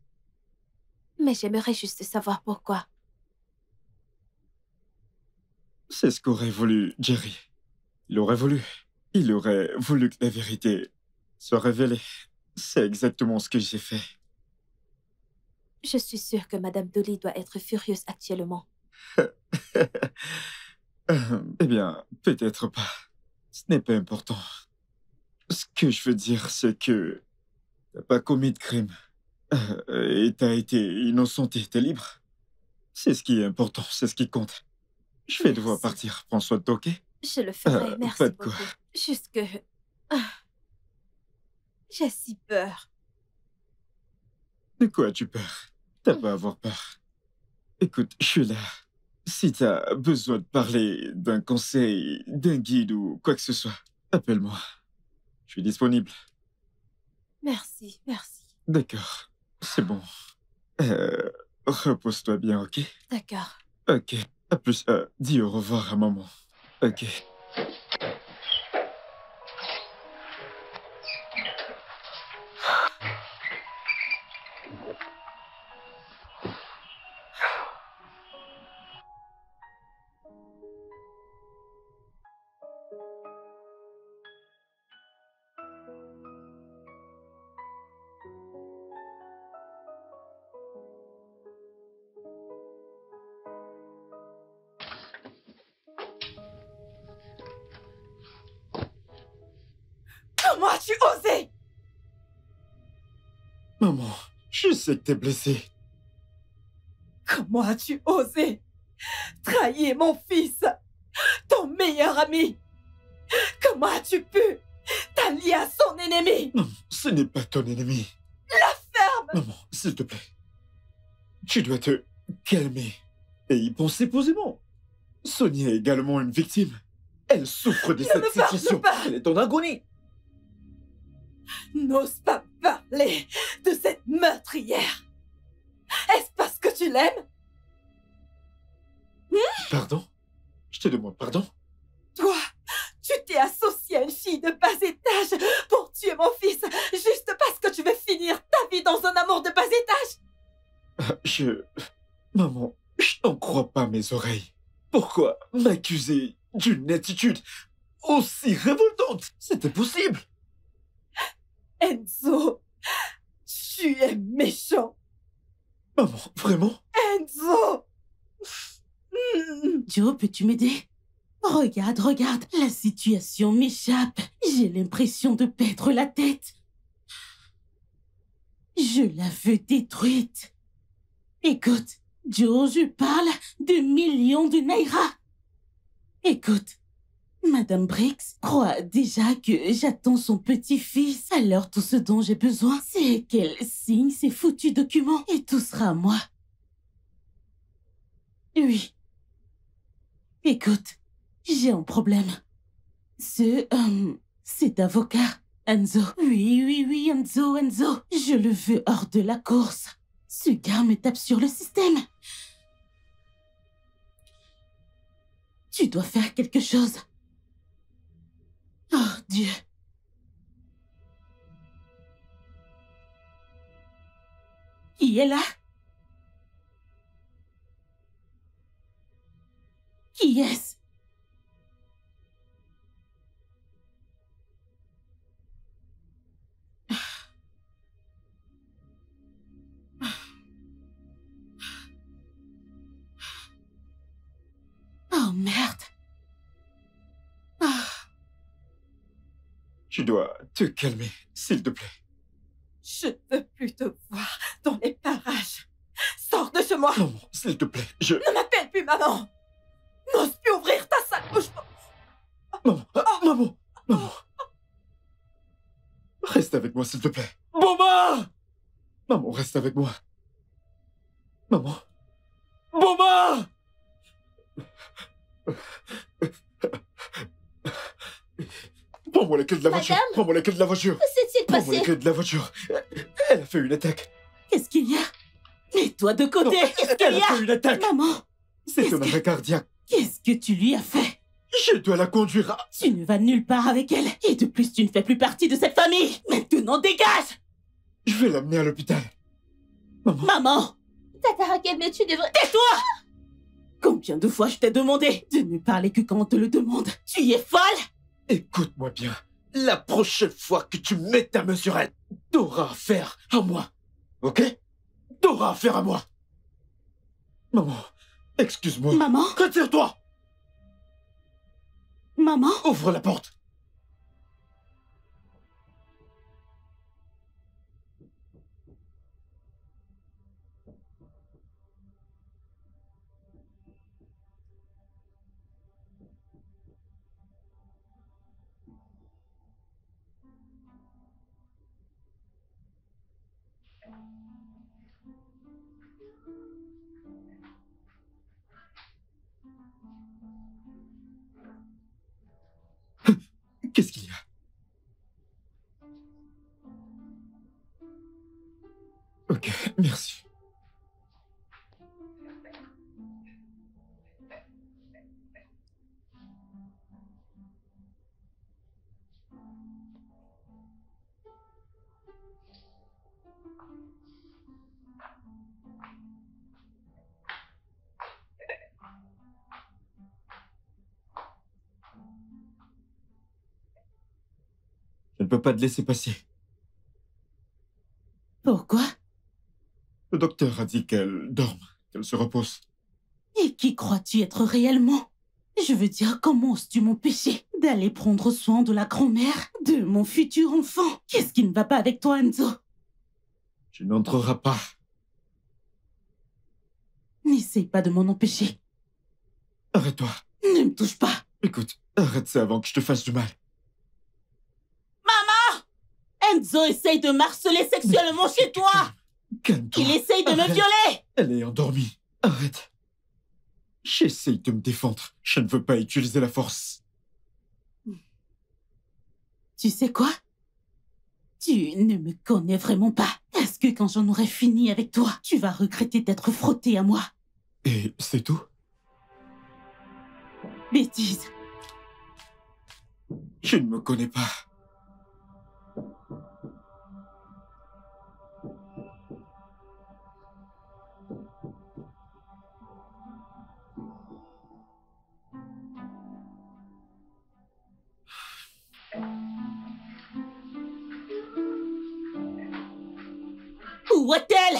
Mais j'aimerais juste savoir pourquoi. C'est ce qu'aurait voulu Jerry. Il aurait voulu. Il aurait voulu que la vérité soit révélée. C'est exactement ce que j'ai fait. Je suis sûre que Madame Dolly doit être furieuse actuellement. Eh bien, peut-être pas. Ce n'est pas important. Ce que je veux dire, c'est que t'as pas commis de crime. Et t'as été innocente et t'es libre. C'est ce qui est important, c'est ce qui compte. Je vais devoir Merci. partir. Prends soin de toi, ok? Je le ferai, merci pas de quoi. beaucoup. Juste que... J'ai si peur. De quoi as-tu peur? T'as pas à avoir peur. Écoute, je suis là. Si t'as besoin de parler d'un conseil, d'un guide ou quoi que ce soit, appelle-moi. Je suis disponible. Merci, merci. D'accord, c'est bon. Repose-toi bien, ok? D'accord. Ok, à plus. Dis au revoir à maman. Ok. Comment as-tu osé? Maman, je sais que t'es blessée. Comment as-tu osé trahir mon fils, ton meilleur ami? Comment as-tu pu t'allier à son ennemi? Non, ce n'est pas ton ennemi. La ferme! Maman, s'il te plaît. Tu dois te calmer et y penser posément. Sonia est également une victime. Elle souffre de Ne cette me parle situation. pas. Elle est en agonie. N'ose pas parler de cette meurtrière. Est-ce parce que tu l'aimes? Pardon? Je te demande pardon? Toi, tu t'es associé à une fille de bas étage pour tuer mon fils juste parce que tu veux finir ta vie dans un amour de bas étage. Maman, je n'en crois pas mes oreilles. Pourquoi m'accuser d'une attitude aussi révoltante? C'était possible. Enzo, tu es méchant. Maman, vraiment? Enzo! Joe, peux-tu m'aider? Regarde, regarde, la situation m'échappe. J'ai l'impression de perdre la tête. Je la veux détruite. Écoute, Joe, je parle de millions de naira. Écoute, Madame Briggs croit déjà que j'attends son petit-fils. Alors tout ce dont j'ai besoin, c'est qu'elle signe ces foutus documents et tout sera à moi. Oui. Écoute, j'ai un problème. Cet avocat, Enzo. Oui, Enzo. Je le veux hors de la course. Ce gars me tape sur le système. Tu dois faire quelque chose. Oh, Dieu. Qui est là? Qui est-ce? Oh, merde. Tu dois te calmer, s'il te plaît. Je ne veux plus te voir dans les parages. Sors de chez moi. Maman, s'il te plaît, Ne m'appelle plus maman. N'ose plus ouvrir ta sale bouche. Maman, maman, maman. Reste avec moi, s'il te plaît. Bomba! Maman, reste avec moi. Maman. Bomba! Prends-moi les clés de la voiture. Madame? Prends-moi les clés de la voiture. Que s'est-il Prends-moi les passé? clés de la voiture. Elle a fait une attaque. Qu'est-ce qu'il y a? Mets-toi de côté. Qu'est-ce qu'il Elle y a a? fait une attaque. Maman, C'est qu'est-ce un que- arrêt cardiaque. qu'est-ce que tu lui as fait? Je dois la conduire à... Tu ne vas nulle part avec elle. Et de plus, tu ne fais plus partie de cette famille. Maintenant, dégage! Je vais l'amener à l'hôpital. Maman. Maman, Tata Raquel, mais tu devrais... tais-toi! Combien de fois je t'ai demandé de ne parler que quand on te le demande? Tu y es folle? Écoute-moi bien. La prochaine fois que tu mets ta main sur elle, t'auras affaire à moi. Ok? T'auras affaire à moi. Maman, excuse-moi. Maman, Retire-toi. maman, Ouvre la porte. Qu'est-ce qu'il y a? Ok, merci. Je ne peux pas te laisser passer. pourquoi? Le docteur a dit qu'elle dorme, qu'elle se repose. Et qui crois-tu être réellement? Je veux dire, comment oses-tu m'empêcher d'aller prendre soin de la grand-mère de mon futur enfant? Qu'est-ce qui ne va pas avec toi, Enzo? Tu n'entreras pas. N'essaye pas de m'en empêcher. Arrête-toi. Ne me touche pas. Écoute, arrête ça avant que je te fasse du mal. Enzo essaye de m'harceler sexuellement chez toi. Calme-toi. Il essaye de me Arrête. violer. Elle est endormie. Arrête. J'essaye de me défendre. Je ne veux pas utiliser la force. Tu sais quoi? Tu ne me connais vraiment pas. Parce que quand j'en aurai fini avec toi, tu vas regretter d'être frotté à moi. Et c'est tout? Bêtise. Je ne me connais pas. Où est-elle?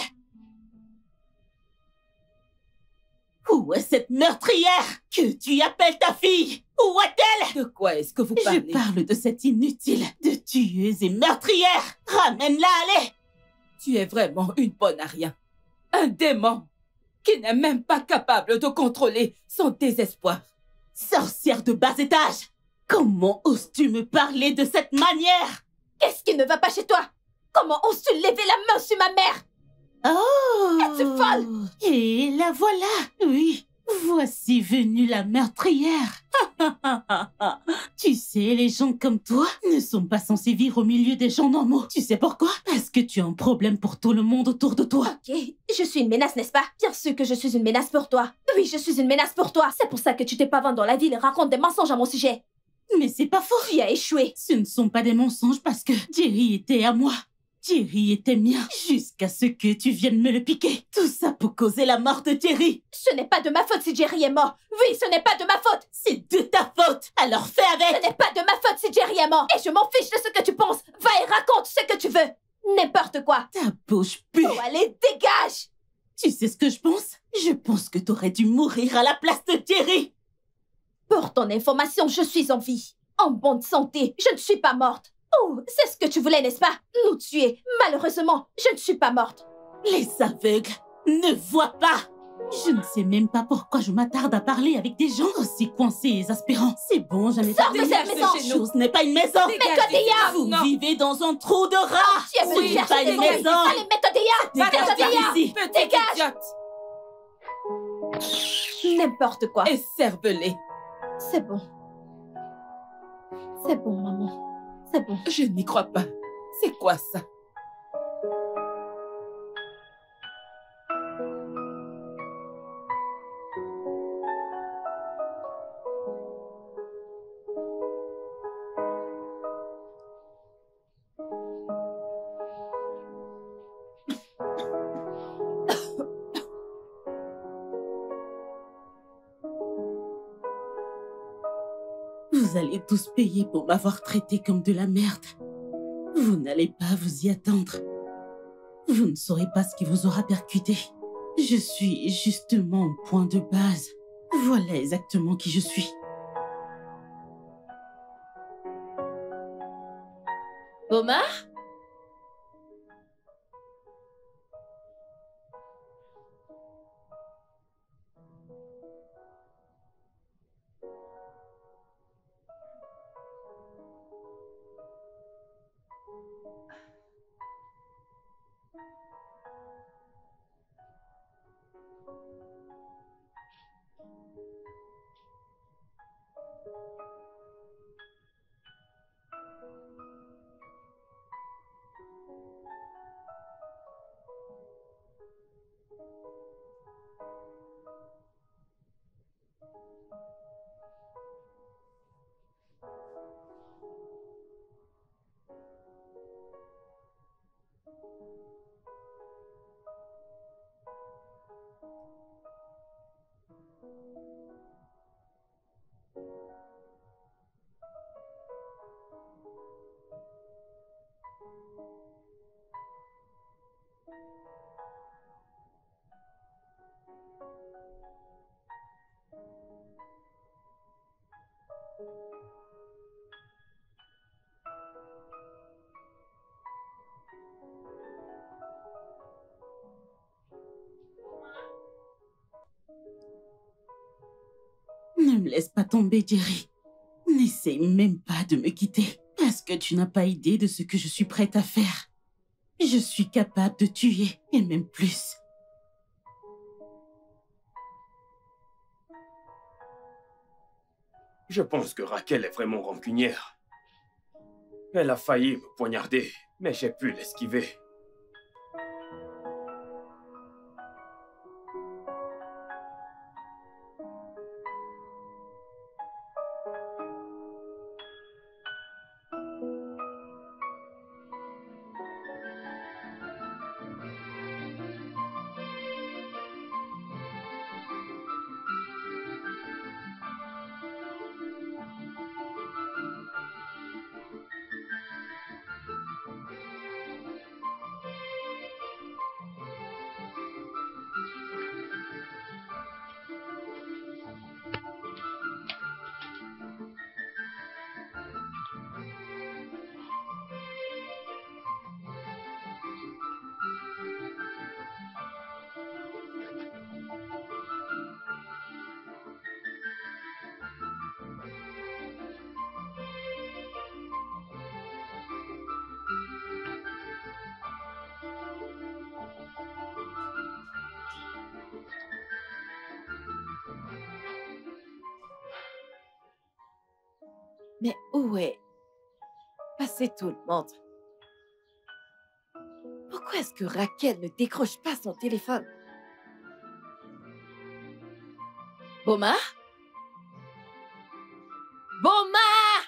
Où est cette meurtrière que tu appelles ta fille? Où est-elle? De quoi est-ce que vous Je parlez? parle de cette inutile, de tueuse et meurtrière. Ramène-la, allez! Tu es vraiment une bonne à rien. Un démon qui n'est même pas capable de contrôler son désespoir. Sorcière de bas étage! Comment oses-tu me parler de cette manière? Qu'est-ce qui ne va pas chez toi? Comment oses-tu lever la main sur ma mère? Oh! Es-tu folle? Et la voilà! Oui, voici venue la meurtrière. Tu sais, les gens comme toi ne sont pas censés vivre au milieu des gens normaux. Tu sais pourquoi? Parce que tu as un problème pour tout le monde autour de toi. Ok, je suis une menace, n'est-ce pas? Bien sûr que je suis une menace pour toi. Oui, je suis une menace pour toi. C'est pour ça que tu t'es pavane dans la ville et racontes des mensonges à mon sujet. Mais c'est pas faux. Tu as échoué. Ce ne sont pas des mensonges parce que Jerry était à moi. Jerry était mien jusqu'à ce que tu viennes me le piquer. Tout ça pour causer la mort de Jerry. Ce n'est pas de ma faute si Jerry est mort. Oui, ce n'est pas de ma faute. C'est de ta faute. Alors fais Ce avec. n'est pas de ma faute si Jerry est mort. Et je m'en fiche de ce que tu penses. Va et raconte ce que tu veux. N'importe quoi. Ta bouche pue. Oh, allez, dégage. Tu sais ce que je pense? Je pense que t'aurais dû mourir à la place de Jerry. Pour ton information, je suis en vie. En bonne santé. Je ne suis pas morte. Oh, c'est ce que tu voulais, n'est-ce pas? Nous tuer. Malheureusement, je ne suis pas morte. Les aveugles ne voient pas. Je ne sais même pas pourquoi je m'attarde à parler avec des gens aussi coincés et exaspérants. C'est bon, j'en ai Sors de parlé. cette maison. Cette chose n'est pas une maison. Méthodéa. Vous Non. vivez dans un trou de rats. Tu es venu Ce n'est pas chercher une des maison. Allez, Méthodéa. Dégage par Méthodéa. ici. Petite Dégage. idiote. N'importe quoi. Et cervelée. C'est bon. C'est bon, maman. C'est bon. Je n'y crois pas. C'est quoi ça? Vous allez tous payer pour m'avoir traité comme de la merde. Vous n'allez pas vous y attendre. Vous ne saurez pas ce qui vous aura percuté. Je suis justement au point de base. Voilà exactement qui je suis. Omar? Ne me laisse pas tomber, Jerry. N'essaye même pas de me quitter, parce que tu n'as pas idée de ce que je suis prête à faire. Je suis capable de tuer, et même plus. Je pense que Raquel est vraiment rancunière. Elle a failli me poignarder, mais j'ai pu l'esquiver. Mais où est passé tout le monde? Pourquoi est-ce que Raquel ne décroche pas son téléphone? Bomar? Bomar!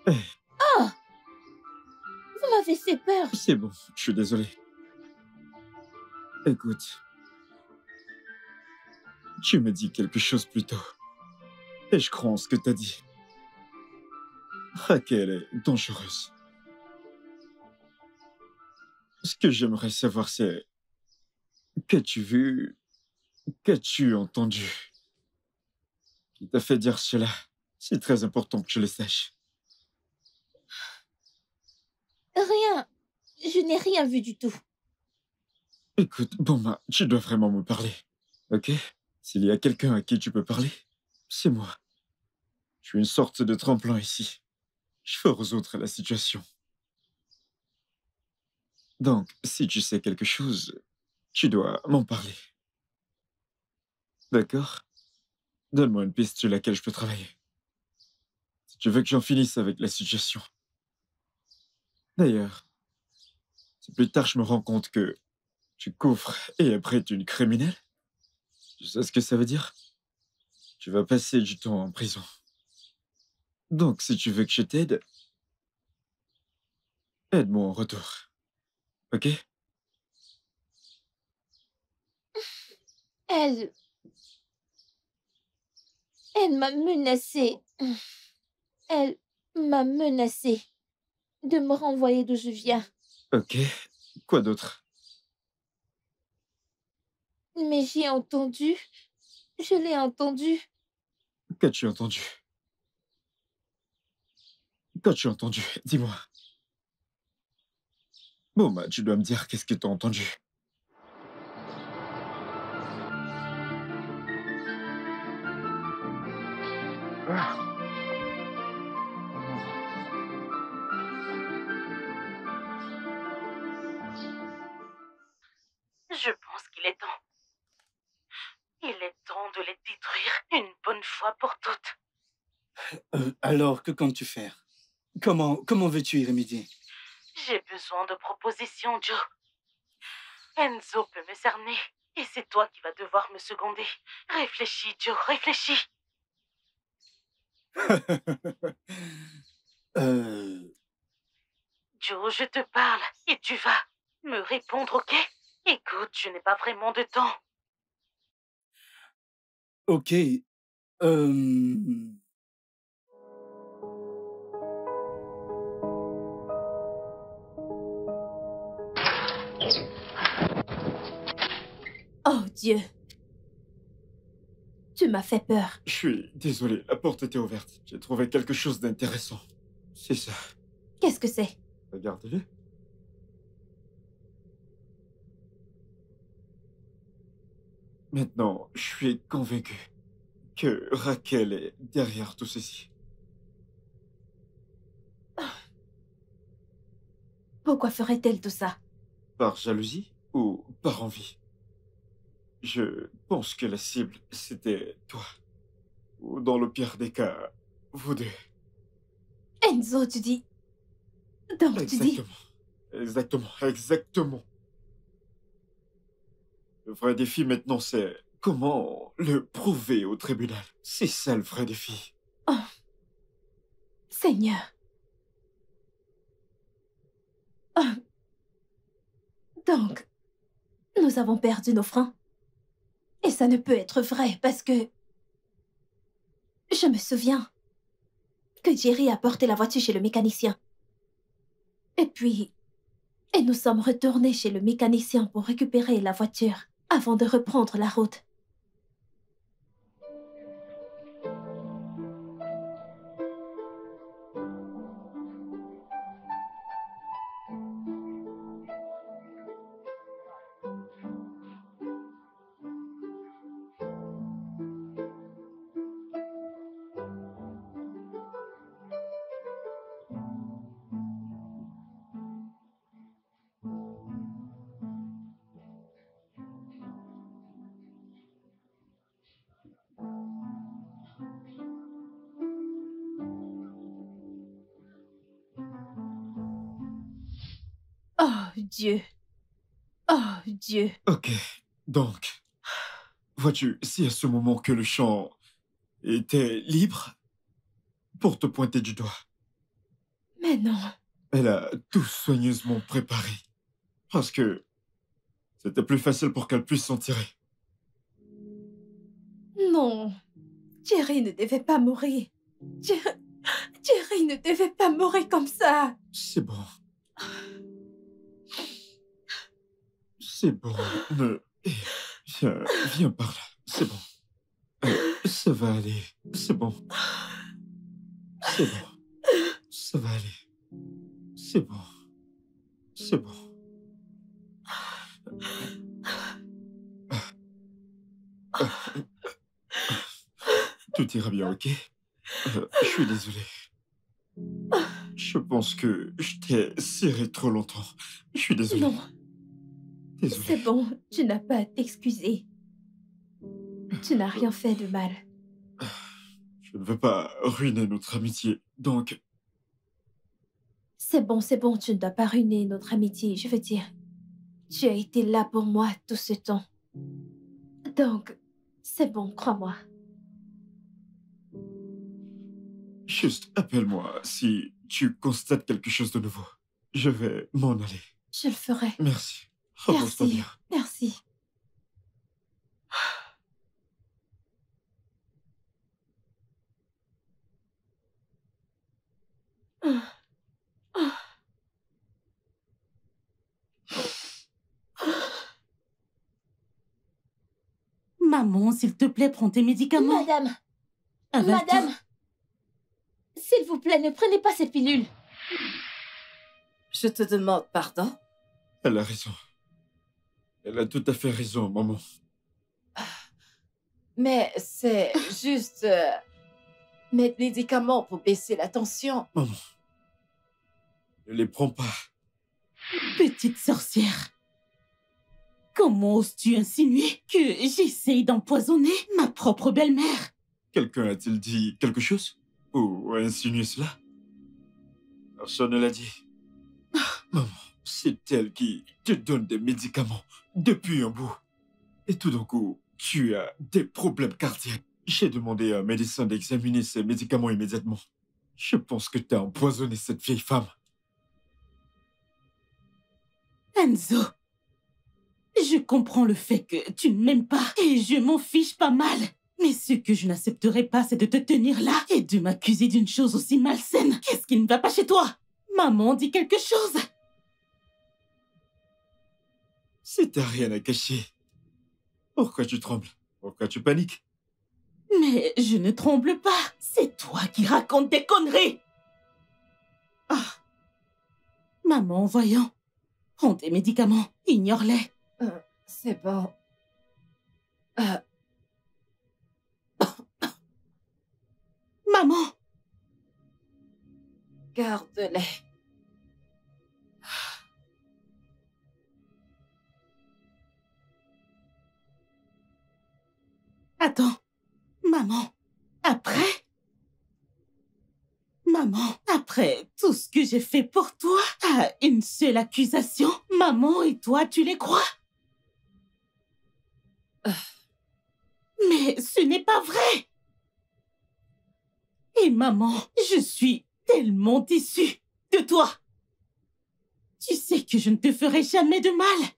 Oh! Vous m'avez fait peur. C'est bon, je suis désolé. Écoute, Tu me dis quelque chose plus tôt. Et je crois en ce que t'as dit. Raquel est dangereuse. Ce que j'aimerais savoir, c'est... Qu'as-tu vu? Qu'as-tu entendu? Qui t'a fait dire cela? C'est très important que je le sache. Rien. Je n'ai rien vu du tout. Écoute, Bomma, tu dois vraiment me parler. Ok? S'il y a quelqu'un à qui tu peux parler, c'est moi. Je suis une sorte de tremplin ici. Je veux résoudre la situation. Donc, si tu sais quelque chose, tu dois m'en parler. D'accord? Donne-moi une piste sur laquelle je peux travailler. Si tu veux que j'en finisse avec la situation. D'ailleurs, si plus tard je me rends compte que tu couvres et après tu es une criminelle, tu sais ce que ça veut dire? Tu vas passer du temps en prison. Donc, si tu veux que je t'aide, aide-moi en retour. Ok? Elle... Elle m'a menacée. Elle m'a menacée de me renvoyer d'où je viens. Ok. Quoi d'autre? Mais j'ai entendu... Je l'ai entendu. Qu'as-tu entendu? Qu'as-tu entendu? Dis-moi. Bon, bah, tu dois me dire qu'est-ce que t'as entendu. Je pense qu'il est temps. Il est temps de les détruire une bonne fois pour toutes. Alors, que comptes-tu faire? Comment veux-tu y remédier? J'ai besoin de propositions, Joe. Enzo peut me cerner. Et c'est toi qui vas devoir me seconder. Réfléchis, Joe, réfléchis. Joe, je te parle et tu vas me répondre, ok? Écoute, je n'ai pas vraiment de temps. Ok. Oh Dieu. Tu m'as fait peur. Je suis désolé, la porte était ouverte. J'ai trouvé quelque chose d'intéressant. C'est ça. Qu'est-ce que c'est? Regardez-le. Maintenant, je suis convaincu que Raquel est derrière tout ceci. Pourquoi ferait-elle tout ça? Par jalousie ou par envie? Je pense que la cible, c'était toi. Ou dans le pire des cas, vous deux. Enzo, tu dis... Donc tu dis... Exactement. Le vrai défi maintenant, c'est comment le prouver au tribunal. C'est ça le vrai défi. Oh. Seigneur. Oh. Donc, nous avons perdu nos freins. Et ça ne peut être vrai parce que... Je me souviens que Jerry a porté la voiture chez le mécanicien. Et puis... Et nous sommes retournés chez le mécanicien pour récupérer la voiture avant de reprendre la route. Oh Dieu. Oh Dieu. Ok, donc, vois-tu, c'est à ce moment que le champ était libre pour te pointer du doigt. Mais non. Elle a tout soigneusement préparé. Parce que c'était plus facile pour qu'elle puisse s'en tirer. Non. Jerry ne devait pas mourir. Jerry ne devait pas mourir comme ça. C'est bon. C'est bon. Viens par là. C'est bon. Ça va aller. C'est bon. C'est bon. Ça va aller. C'est bon. C'est bon. Tout ira bien, ok? Je suis désolé. Je pense que je t'ai serré trop longtemps. Je suis désolé. Non. Désolé. C'est bon, tu n'as pas à t'excuser. Tu n'as rien fait de mal. Je ne veux pas ruiner notre amitié, donc... C'est bon, tu ne dois pas ruiner notre amitié. Je veux dire, tu as été là pour moi tout ce temps. Donc, c'est bon, crois-moi. Juste appelle-moi si tu constates quelque chose de nouveau. Je vais m'en aller. Je le ferai. Merci. Repose-toi Merci. bien. Merci. Maman, s'il te plaît, prends tes médicaments. Madame, Avale-toi. madame, s'il vous plaît, ne prenez pas ces pilules. Je te demande pardon. Elle a raison. Elle a tout à fait raison, maman. Mais c'est juste mes médicaments pour baisser la tension. Maman. Ne les prends pas. Petite sorcière. Comment oses-tu insinuer que j'essaye d'empoisonner ma propre belle-mère? Quelqu'un a-t-il dit quelque chose? Ou insinué cela? Personne ne l'a dit. Maman, c'est elle qui te donne des médicaments depuis un bout. Et tout d'un coup, tu as des problèmes cardiaques. J'ai demandé à un médecin d'examiner ces médicaments immédiatement. Je pense que tu as empoisonné cette vieille femme. Enzo, je comprends le fait que tu ne m'aimes pas et je m'en fiche pas mal. Mais ce que je n'accepterai pas, c'est de te tenir là et de m'accuser d'une chose aussi malsaine. Qu'est-ce qui ne va pas chez toi? Maman dit quelque chose. Si t'as rien à cacher, pourquoi tu trembles? Pourquoi tu paniques? Mais je ne tremble pas. C'est toi qui racontes des conneries. Ah. Maman, voyons. Prends tes médicaments. Ignore-les. C'est bon. Maman. Garde-les. Attends. Maman. Après? Maman, après tout ce que j'ai fait pour toi, à une seule accusation, maman et toi, tu les crois? Mais ce n'est pas vrai! Et maman, je suis tellement déçue de toi! Tu sais que je ne te ferai jamais de mal!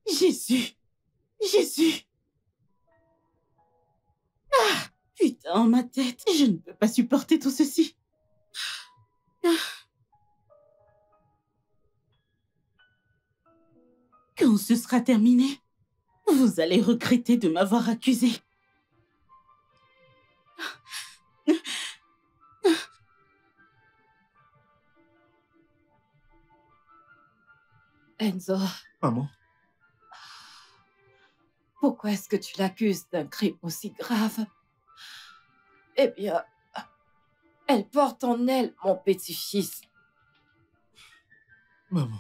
Jésus! Jésus! Ah! Putain, ma tête! Je ne peux pas supporter tout ceci! Ah. Quand ce sera terminé, vous allez regretter de m'avoir accusé. Enzo, Maman, pourquoi est-ce que tu l'accuses d'un crime aussi grave? Eh bien, elle porte en elle mon petit-fils. maman,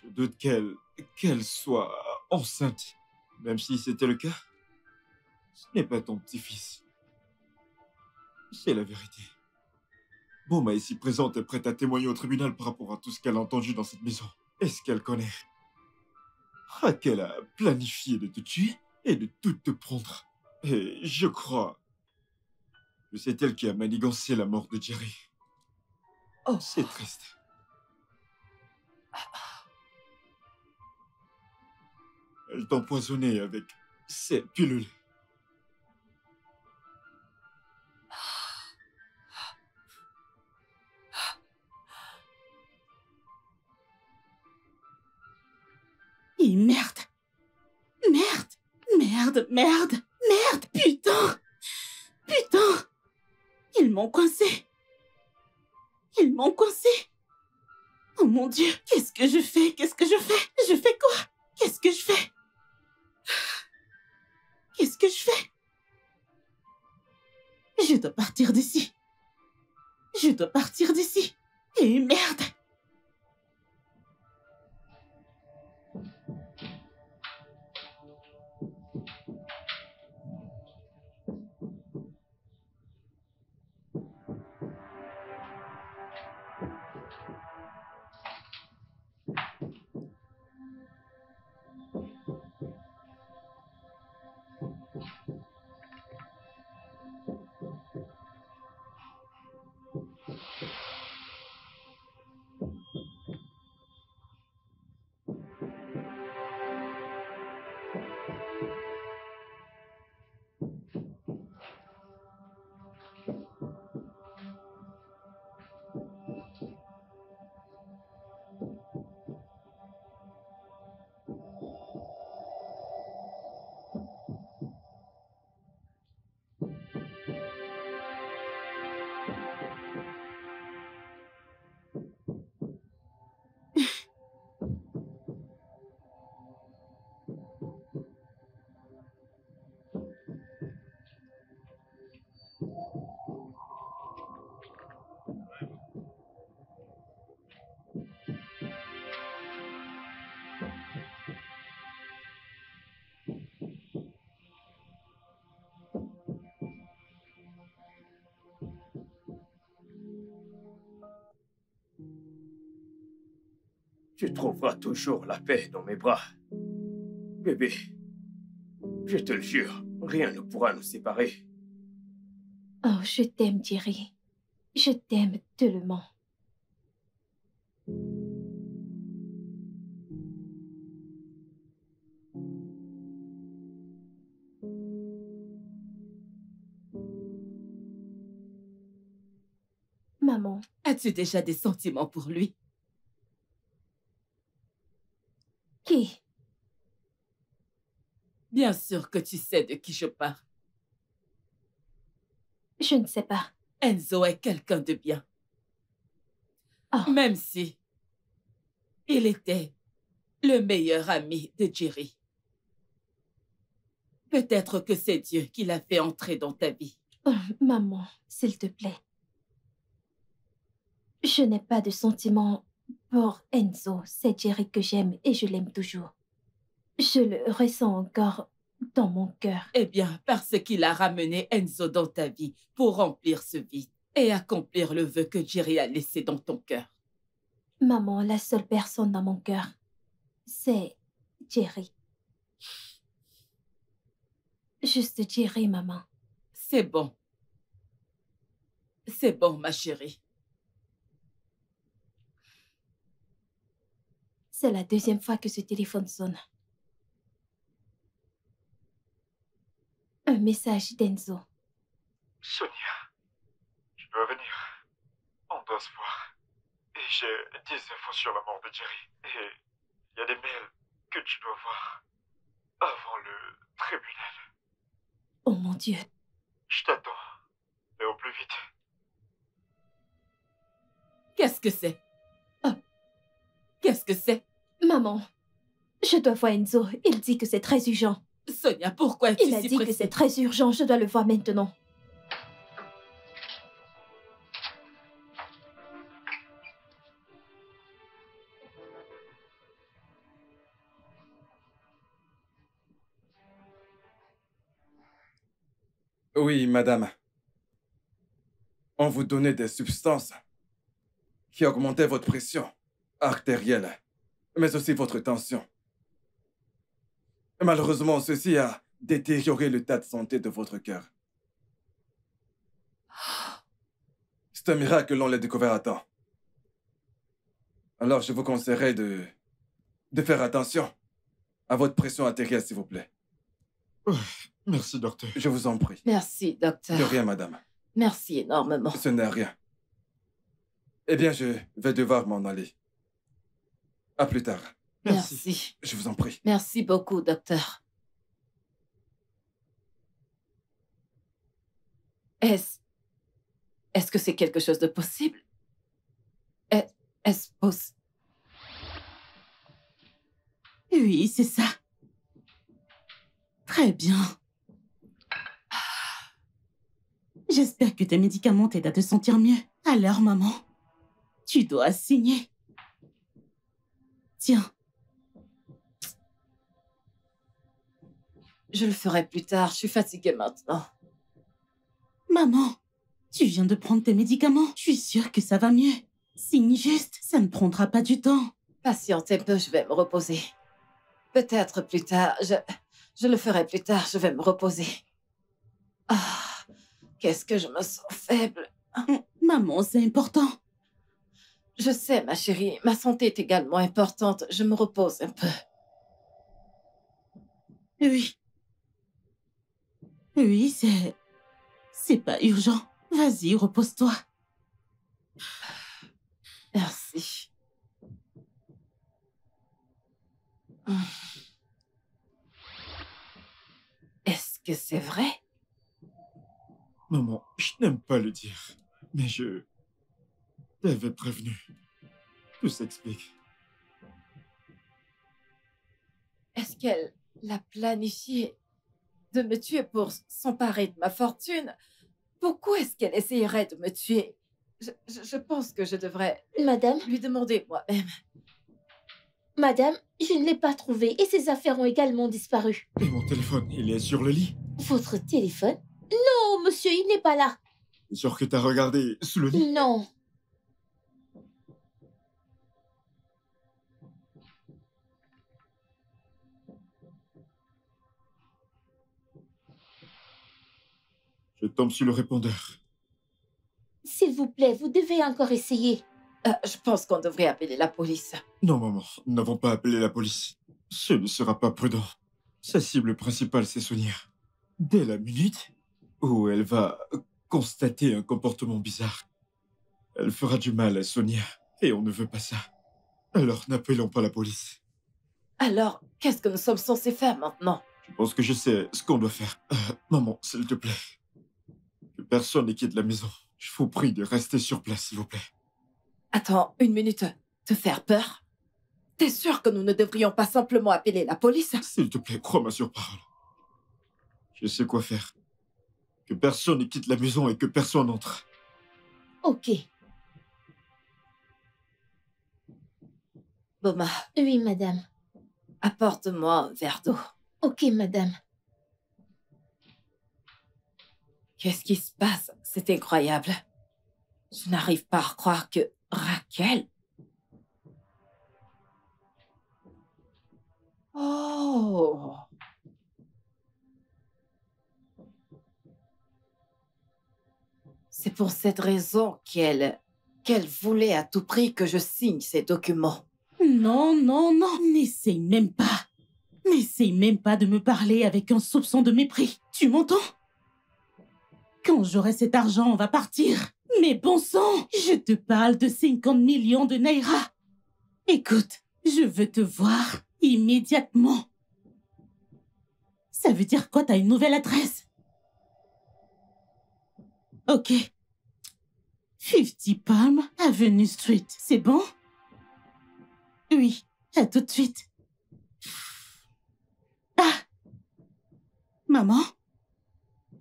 je doute qu'elle soit enceinte. Même si c'était le cas, ce n'est pas ton petit-fils. C'est la vérité. Bomba ici présente est prête à témoigner au tribunal par rapport à tout ce qu'elle a entendu dans cette maison. Est-ce qu'elle connaît? Qu'elle a planifié de te tuer et de tout te prendre. Et je crois que c'est elle qui a manigancé la mort de Jerry. Oh, C'est triste. Elle t'a empoisonné avec ces pilules. Et merde. Merde. Merde, merde, merde, putain. Putain. Ils m'ont coincé. Ils m'ont coincé. Oh mon Dieu, qu'est-ce que je fais? Qu'est-ce que je fais? Je fais quoi? Qu'est-ce que je fais? Qu'est-ce que je fais? Je dois partir d'ici. Je dois partir d'ici. Et merde. Tu trouveras toujours la paix dans mes bras. Bébé, je te le jure, rien ne pourra nous séparer. Oh, je t'aime, Jerry. Je t'aime tellement. Maman, As-tu déjà des sentiments pour lui? qui? Bien sûr que tu sais de qui je parle. Je ne sais pas. Enzo est quelqu'un de bien. Oh, Même si il était le meilleur ami de Jerry. Peut-être que c'est Dieu qui l'a fait entrer dans ta vie. oh, maman, s'il te plaît. Je n'ai pas de sentiments pour Enzo. C'est Jerry que j'aime et je l'aime toujours. Je le ressens encore dans mon cœur. Eh bien, parce qu'il a ramené Enzo dans ta vie pour remplir ce vide et accomplir le vœu que Jerry a laissé dans ton cœur. Maman, la seule personne dans mon cœur, c'est Jerry. Juste Jerry, maman. C'est bon. C'est bon, ma chérie. C'est la deuxième fois que ce téléphone sonne. Un message d'Enzo. Sonia, tu dois venir. On doit se voir. Et j'ai 10 infos sur la mort de Jerry. Et il y a des mails que tu dois voir avant le tribunal. Oh mon Dieu. Je t'attends. Et au plus vite. Qu'est-ce que c'est? Oh. Qu'est-ce que c'est? Maman, je dois voir Enzo. Il dit que c'est très urgent. Sonia, pourquoi es-tu Il a si dit que pressée? c'est très urgent. Je dois le voir maintenant. Oui, madame. On vous donnait des substances qui augmentaient votre pression artérielle, mais aussi votre tension. Malheureusement, ceci a détérioré l'état de santé de votre cœur. C'est un miracle que l'on l'ait découvert à temps. Alors, je vous conseillerais de faire attention. À votre pression artérielle, s'il vous plaît. Merci, docteur. Je vous en prie. Merci, docteur. De rien, madame. Merci énormément. Ce n'est rien. Eh bien, je vais devoir m'en aller. À plus tard. Merci. Je vous en prie. Merci beaucoup, docteur. Est-ce que c'est quelque chose de possible? Est-ce possible? Oui, c'est ça. Très bien. J'espère que tes médicaments t'aident à te sentir mieux. Alors, maman, tu dois signer. Tiens. Je le ferai plus tard. Je suis fatiguée maintenant. Maman, tu viens de prendre tes médicaments. Je suis sûre que ça va mieux. Signe juste, ça ne prendra pas du temps. Patiente un peu, je vais me reposer. Peut-être plus tard. Je le ferai plus tard. Je vais me reposer. Ah, qu'est-ce que je me sens faible. Maman, c'est important. Je sais, ma chérie. Ma santé est également importante. Je me repose un peu. Oui. Oui, c'est pas urgent. Vas-y, repose-toi. Merci. Est-ce que c'est vrai? Maman, je n'aime pas le dire, mais je t'avais prévenu. Tout s'explique. Est-ce qu'elle l'a planifié de me tuer pour s'emparer de ma fortune? Pourquoi est-ce qu'elle essayerait de me tuer? Je pense que je devrais Madame, lui demander moi-même. madame, je ne l'ai pas trouvé et ses affaires ont également disparu. Et mon téléphone, il est sur le lit. Votre téléphone? Non, monsieur, il n'est pas là. Sûr que t'as regardé sous le lit? Non. Je tombe sur le répondeur. S'il vous plaît, vous devez encore essayer. Je pense qu'on devrait appeler la police. Non, maman, nous n'avons pas appelé la police. Ce ne sera pas prudent. Sa cible principale, c'est Sonia. Dès la minute où elle va constater un comportement bizarre, elle fera du mal à Sonia. Et on ne veut pas ça. Alors n'appelons pas la police. Alors, qu'est-ce que nous sommes censés faire maintenant? Je pense que je sais ce qu'on doit faire. Maman, s'il te plaît. Que personne ne quitte la maison. Je vous prie de rester sur place, s'il vous plaît. Attends, une minute. Te faire peur? T'es sûr que nous ne devrions pas simplement appeler la police? S'il te plaît, crois-moi sur parole. Je sais quoi faire. Que personne ne quitte la maison et que personne n'entre. Ok. Boma, Oui, madame. apporte-moi un verre d'eau. Ok, madame. Qu'est-ce qui se passe? C'est incroyable. Je n'arrive pas à croire que Raquel... Oh! C'est pour cette raison qu'elle voulait à tout prix que je signe ces documents. Non, non, non, n'essaye même pas. N'essaye même pas de me parler avec un soupçon de mépris. Tu m'entends? Quand j'aurai cet argent, on va partir. Mais bon sang, je te parle de 50 millions de naira. Écoute, je veux te voir immédiatement. Ça veut dire quoi, t'as une nouvelle adresse? Ok. 50 Palm Avenue Street, c'est bon? Oui, à tout de suite. Ah! Maman?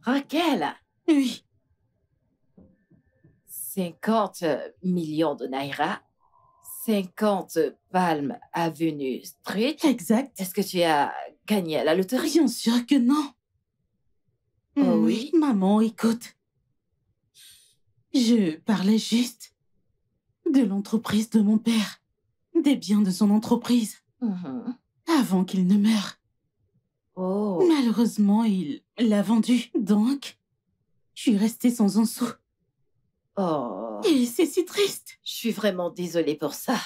Raquel! Oui. 50 millions de naira, 50 Palm Avenue Street. Exact. Est-ce que tu as gagné à la loterie? Bien sûr que non. Oh oui? Maman, écoute. Je parlais juste de l'entreprise de mon père, des biens de son entreprise, avant qu'il ne meure. Oh. Malheureusement, il l'a vendu, donc je suis restée sans un sou. Oh. Et c'est si triste. Je suis vraiment désolée pour ça.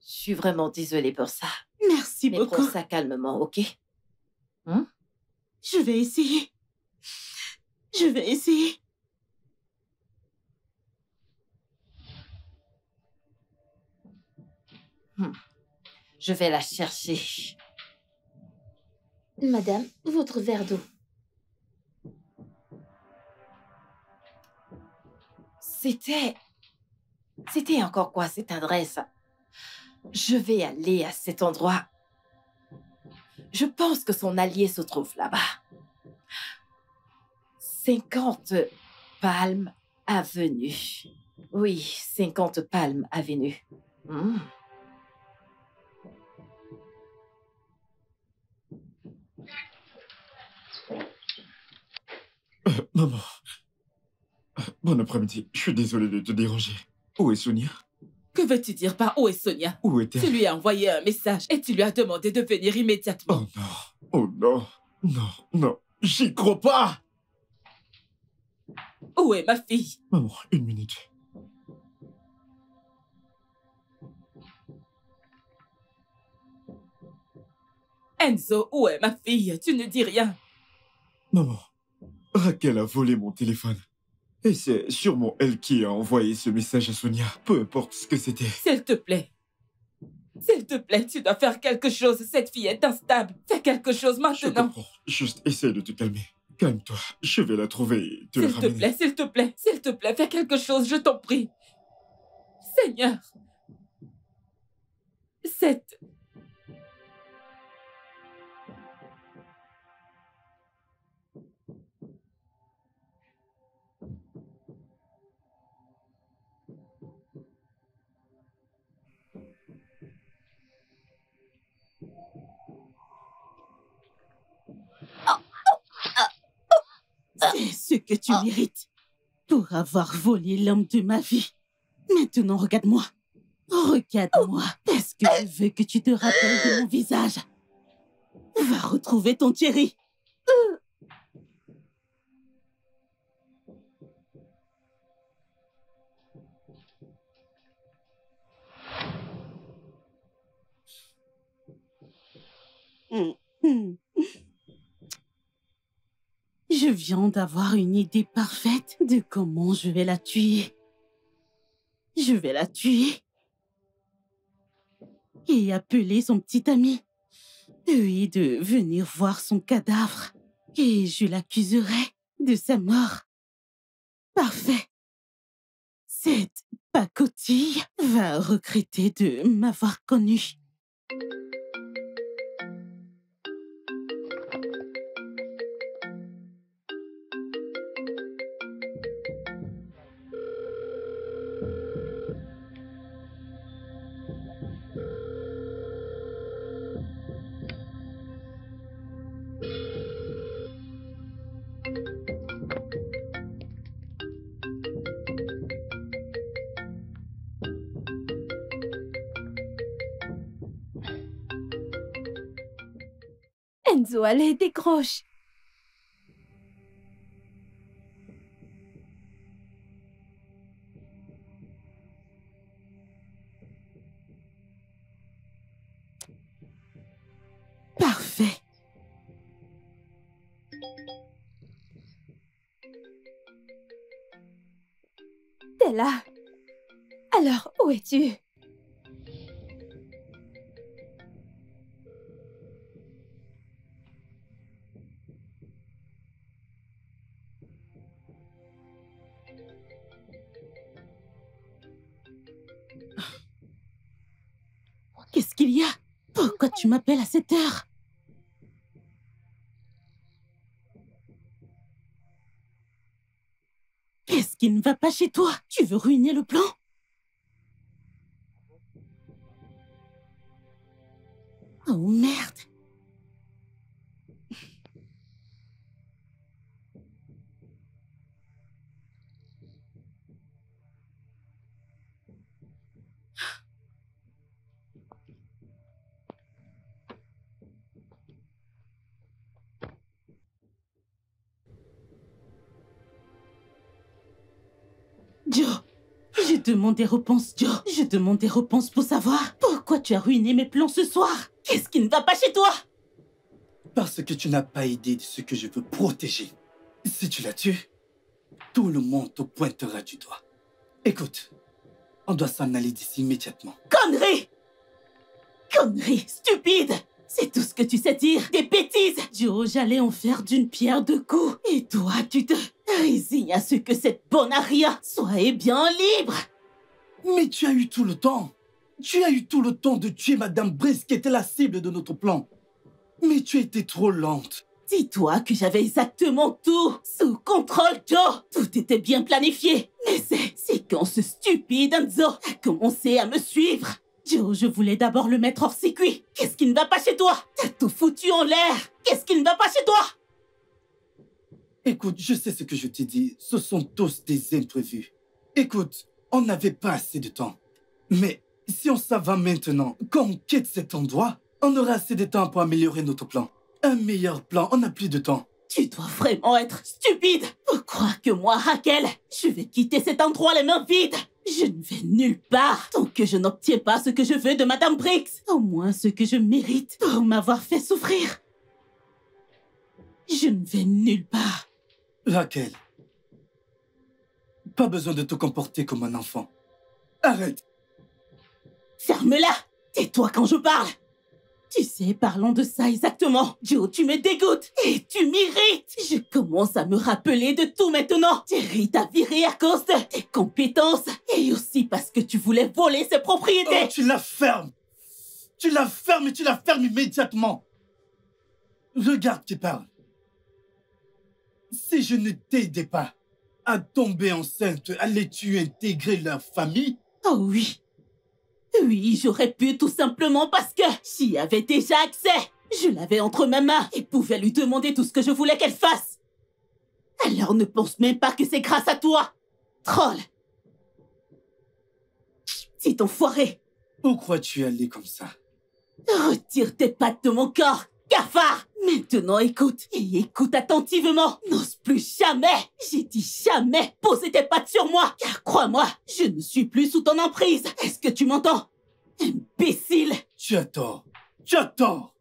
Je suis vraiment désolée pour ça. Merci Mais beaucoup. prends ça calmement, ok? Je vais essayer. Je vais essayer. Je vais la chercher. Madame, votre verre d'eau. C'était encore quoi cette adresse? Je vais aller à cet endroit. Je pense que son allié se trouve là-bas. 50 Palm Avenue. Oui, 50 Palm Avenue. Maman. Bon après-midi. Je suis désolé de te déranger. Où est Sonia? Que veux-tu dire par où est Sonia? Où est-elle? Tu lui as envoyé un message et tu lui as demandé de venir immédiatement. Oh non. Oh non. Non, non. J'y crois pas. Où est ma fille? Maman, 1 minute. Enzo, où est ma fille? Tu ne dis rien. Maman, Raquel a volé mon téléphone. Et c'est sûrement elle qui a envoyé ce message à Sonia. Peu importe ce que c'était. S'il te plaît. S'il te plaît, tu dois faire quelque chose. Cette fille est instable. Fais quelque chose Je maintenant. comprends. Juste essaie de te calmer. Calme-toi. Je vais la trouver et te la S'il te ramener. plaît, s'il te plaît, s'il te plaît, fais quelque chose, je t'en prie. Seigneur. Cette... C'est ce que tu mérites pour avoir volé l'homme de ma vie. Maintenant, regarde-moi. Regarde-moi. Est-ce que je veux que tu te rappelles de mon visage? Va retrouver ton Thierry. Je viens d'avoir une idée parfaite de comment je vais la tuer. Je vais la tuer et appeler son petit ami, lui de venir voir son cadavre et je l'accuserai de sa mort. Parfait. Cette pacotille va regretter de m'avoir connue. Enzo, allez, décroche. Parfait. T'es là. Alors, où es-tu? Qu'est-ce qu'il y a? Pourquoi tu m'appelles à cette heure? Qu'est-ce qui ne va pas chez toi? Tu veux ruiner le plan? Oh merde! Joe, je demande des réponses, Joe. Je demande des réponses pour savoir pourquoi pourquoi tu as ruiné mes plans ce soir? Qu'est-ce qui ne va pas chez toi? Parce que tu n'as pas idée de ce que je veux protéger. Si tu la tues, tout le monde te pointera du doigt. Écoute, on doit s'en aller d'ici immédiatement. Connerie! Connerie, stupide! C'est tout ce que tu sais dire, des bêtises! Joe, j'allais en faire d'une pierre deux coups. Et toi, tu te résignes à ce que cette bonne Aria soit bien libre! Mais tu as eu tout le temps. Tu as eu tout le temps de tuer Madame Brice qui était la cible de notre plan. Mais tu étais trop lente. Dis-toi que j'avais exactement tout sous contrôle, Joe. Tout était bien planifié. Mais c'est quand ce stupide Enzo a commencé à me suivre. Joe, je voulais d'abord le mettre hors circuit. Qu'est-ce qui ne va pas chez toi? T'as tout foutu en l'air. Qu'est-ce qui ne va pas chez toi? Écoute, je sais ce que je t'ai dit. Ce sont tous des imprévus. Écoute, on n'avait pas assez de temps. Mais si on s'en va maintenant, quand on quitte cet endroit, on aura assez de temps pour améliorer notre plan. Un meilleur plan, on n'a plus de temps. Tu dois vraiment être stupide pour croire que moi, Raquel, je vais quitter cet endroit les mains vides. Je ne vais nulle part tant que je n'obtiens pas ce que je veux de Madame Briggs. Au moins ce que je mérite pour m'avoir fait souffrir. Je ne vais nulle part. Raquel, pas besoin de te comporter comme un enfant. Arrête. Ferme-la. Tais-toi quand je parle. Tu sais, parlons de ça exactement. Joe, tu me dégoûtes et tu m'irrites. Je commence à me rappeler de tout maintenant. Jerry t'a viré à cause de tes compétences et aussi parce que tu voulais voler ses propriétés. Oh, tu la fermes. Tu la fermes et tu la fermes immédiatement. Regarde qui parle. Si je ne t'aidais pas à tomber enceinte, allais-tu intégrer leur famille? Oh oui. Oui, j'aurais pu tout simplement parce que j'y avais déjà accès. Je l'avais entre mes mains et pouvais lui demander tout ce que je voulais qu'elle fasse. Alors ne pense même pas que c'est grâce à toi. Troll. Petit enfoiré. Où crois-tu aller comme ça? Retire tes pattes de mon corps, cafard. Maintenant écoute, et écoute attentivement. N'ose plus jamais, j'ai dit jamais, poser tes pattes sur moi. Car crois-moi, je ne suis plus sous ton emprise. Est-ce que tu m'entends? Imbécile. Tu as tort. Tu as tort.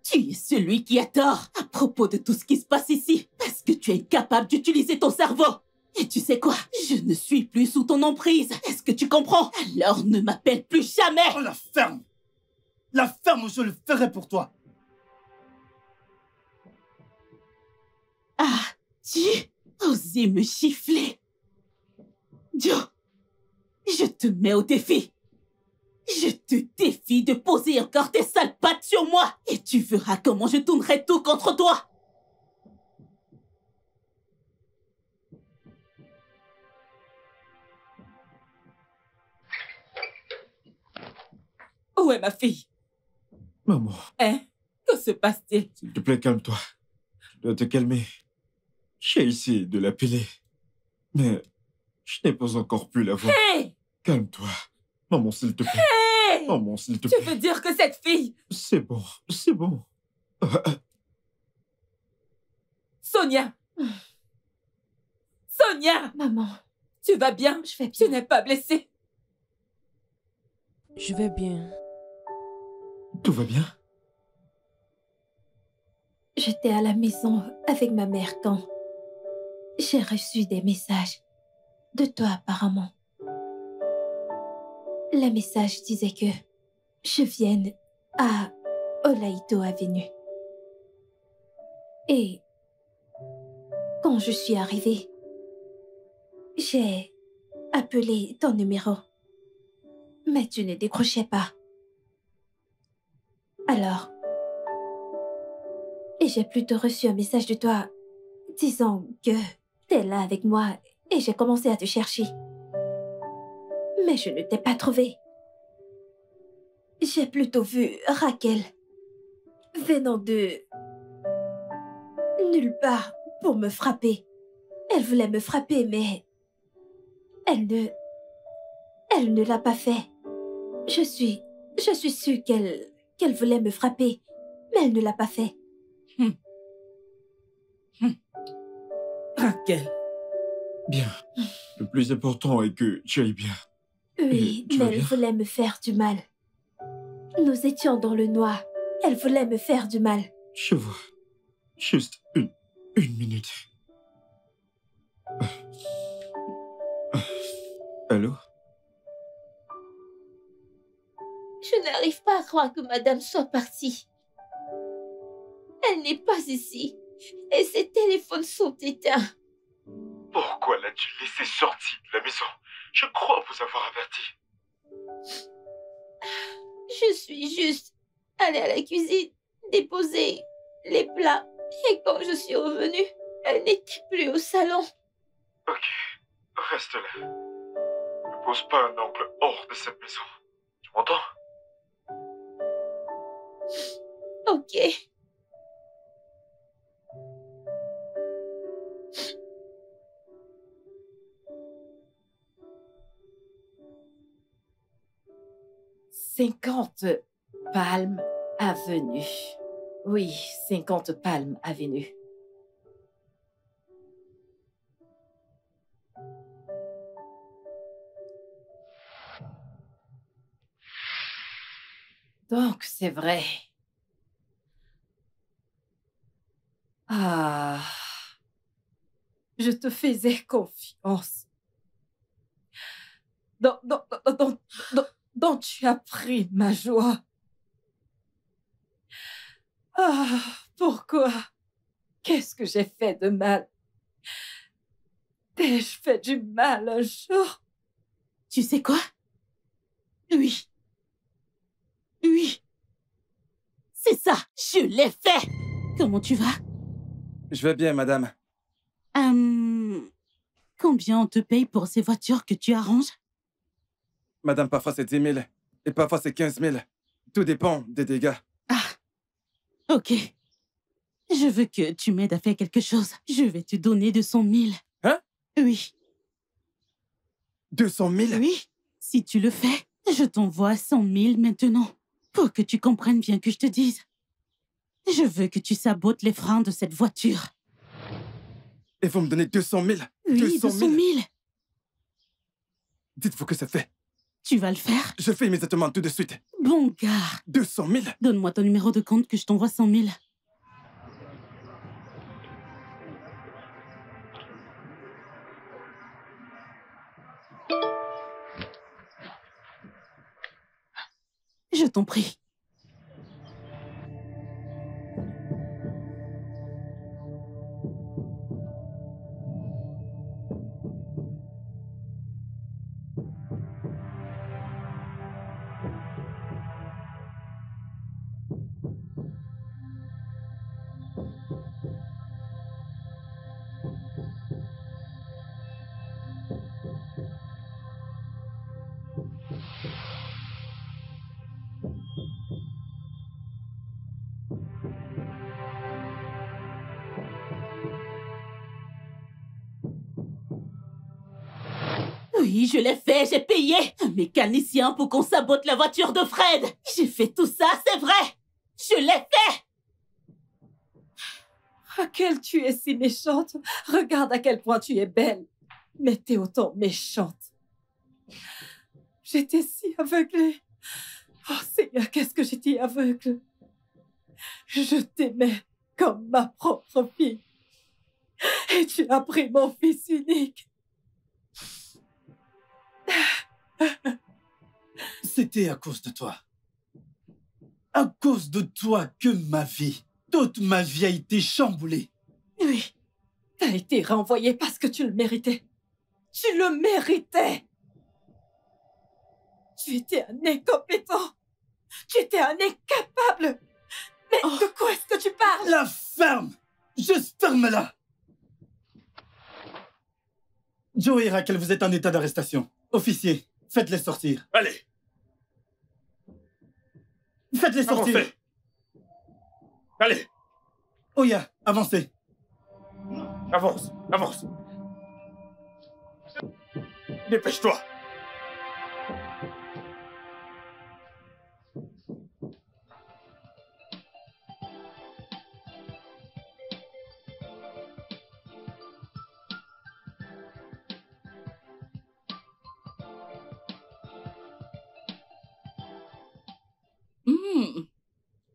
Tu es celui qui a tort à propos de tout ce qui se passe ici. Parce que tu es incapable d'utiliser ton cerveau. Et tu sais quoi? Je ne suis plus sous ton emprise. Est-ce que tu comprends? Alors ne m'appelle plus jamais. Oh, la ferme. La ferme, je le ferai pour toi. Ah, tu osais me gifler. Joe, je te mets au défi. Je te défie de poser encore tes sales pattes sur moi et tu verras comment je tournerai tout contre toi. Où est ma fille? Maman. Hein? Que se passe-t-il? S'il te plaît, calme-toi. Je dois te calmer. J'ai essayé de l'appeler, mais je n'ai pas encore pu la voir. Hey! Calme-toi. Maman, s'il te plaît. Hey! Maman, s'il te Tu plaît. veux dire que cette fille... C'est bon, c'est bon. Sonia! Sonia! Maman, Tu vas bien? je vais Tu bien. n'es pas blessée? Je vais bien. Tout va bien? J'étais à la maison avec ma mère quand j'ai reçu des messages de toi apparemment. Les messages disaient que je vienne à Olaito Avenue. Et quand je suis arrivée, j'ai appelé ton numéro. Mais tu ne décrochais pas. Alors, et j'ai plutôt reçu un message de toi disant que t'es là avec moi et j'ai commencé à te chercher. Mais je ne t'ai pas trouvé. J'ai plutôt vu Raquel venant de nulle part pour me frapper. Elle voulait me frapper, mais elle ne l'a pas fait. Je suis sûre qu'elle voulait me frapper, mais elle ne l'a pas fait. Raquel. Bien. Le plus important est que tu ailles bien. Oui, Tu mais vas elle bien? voulait me faire du mal. Nous étions dans le noir. Elle voulait me faire du mal. Je vois. Juste une minute. Allô? Je n'arrive pas à croire que madame soit partie. Elle n'est pas ici. Et ses téléphones sont éteints. Pourquoi l'as-tu laissée sortie de la maison? Je crois vous avoir averti. Je suis juste allée à la cuisine, déposer les plats. Et quand je suis revenue, elle n'était plus au salon. Ok, reste là. Ne pose pas un ongle hors de cette maison. Tu m'entends? Ok. « 50 Palm Avenue. Oui, 50 Palm Avenue. Donc, c'est vrai. Ah, je te faisais confiance. Dont tu as pris ma joie. Ah, pourquoi? Qu'est-ce que j'ai fait de mal? T'ai-je fait du mal un jour? Tu sais quoi? Oui. Oui. C'est ça, je l'ai fait. Comment tu vas? Je vais bien, madame. Combien on te paye pour ces voitures que tu arranges? Madame, parfois c'est 10 000 et parfois c'est 15 000. Tout dépend des dégâts. Ah, ok. Je veux que tu m'aides à faire quelque chose. Je vais te donner 200 000. Hein? Oui. 200 000? Oui. Si tu le fais, je t'envoie 100 000 maintenant. Pour que tu comprennes bien que je te dise. Je veux que tu sabotes les freins de cette voiture. Et vous me donnez 200 000? Oui, 200 000. Dites-vous que c'est fait. Tu vas le faire? Je fais immédiatement, tout de suite. Bon gars. 200 000? Donne-moi ton numéro de compte que je t'envoie 100 000. Je t'en prie. Oui, je l'ai fait, j'ai payé un mécanicien pour qu'on sabote la voiture de Fred. J'ai fait tout ça, c'est vrai. Je l'ai fait. Raquel, tu es si méchante. Regarde à quel point tu es belle. Mais t'es autant méchante. J'étais si aveuglée. Oh Seigneur, qu'est-ce que j'étais aveugle. Je t'aimais comme ma propre fille. Et tu as pris mon fils unique. C'était à cause de toi. À cause de toi que ma vie, toute ma vie a été chamboulée. Oui, t'as été renvoyé parce que tu le méritais. Tu le méritais. Tu étais un incompétent. Tu étais un incapable. Mais de quoi est-ce que tu parles? La ferme! Juste ferme-la! Joey et Raquel, vous êtes en état d'arrestation. Officier, faites-les sortir. Allez! Faites-les sortir! Avancez! Allez! Oya, avancez! Avance! Avance! Dépêche-toi!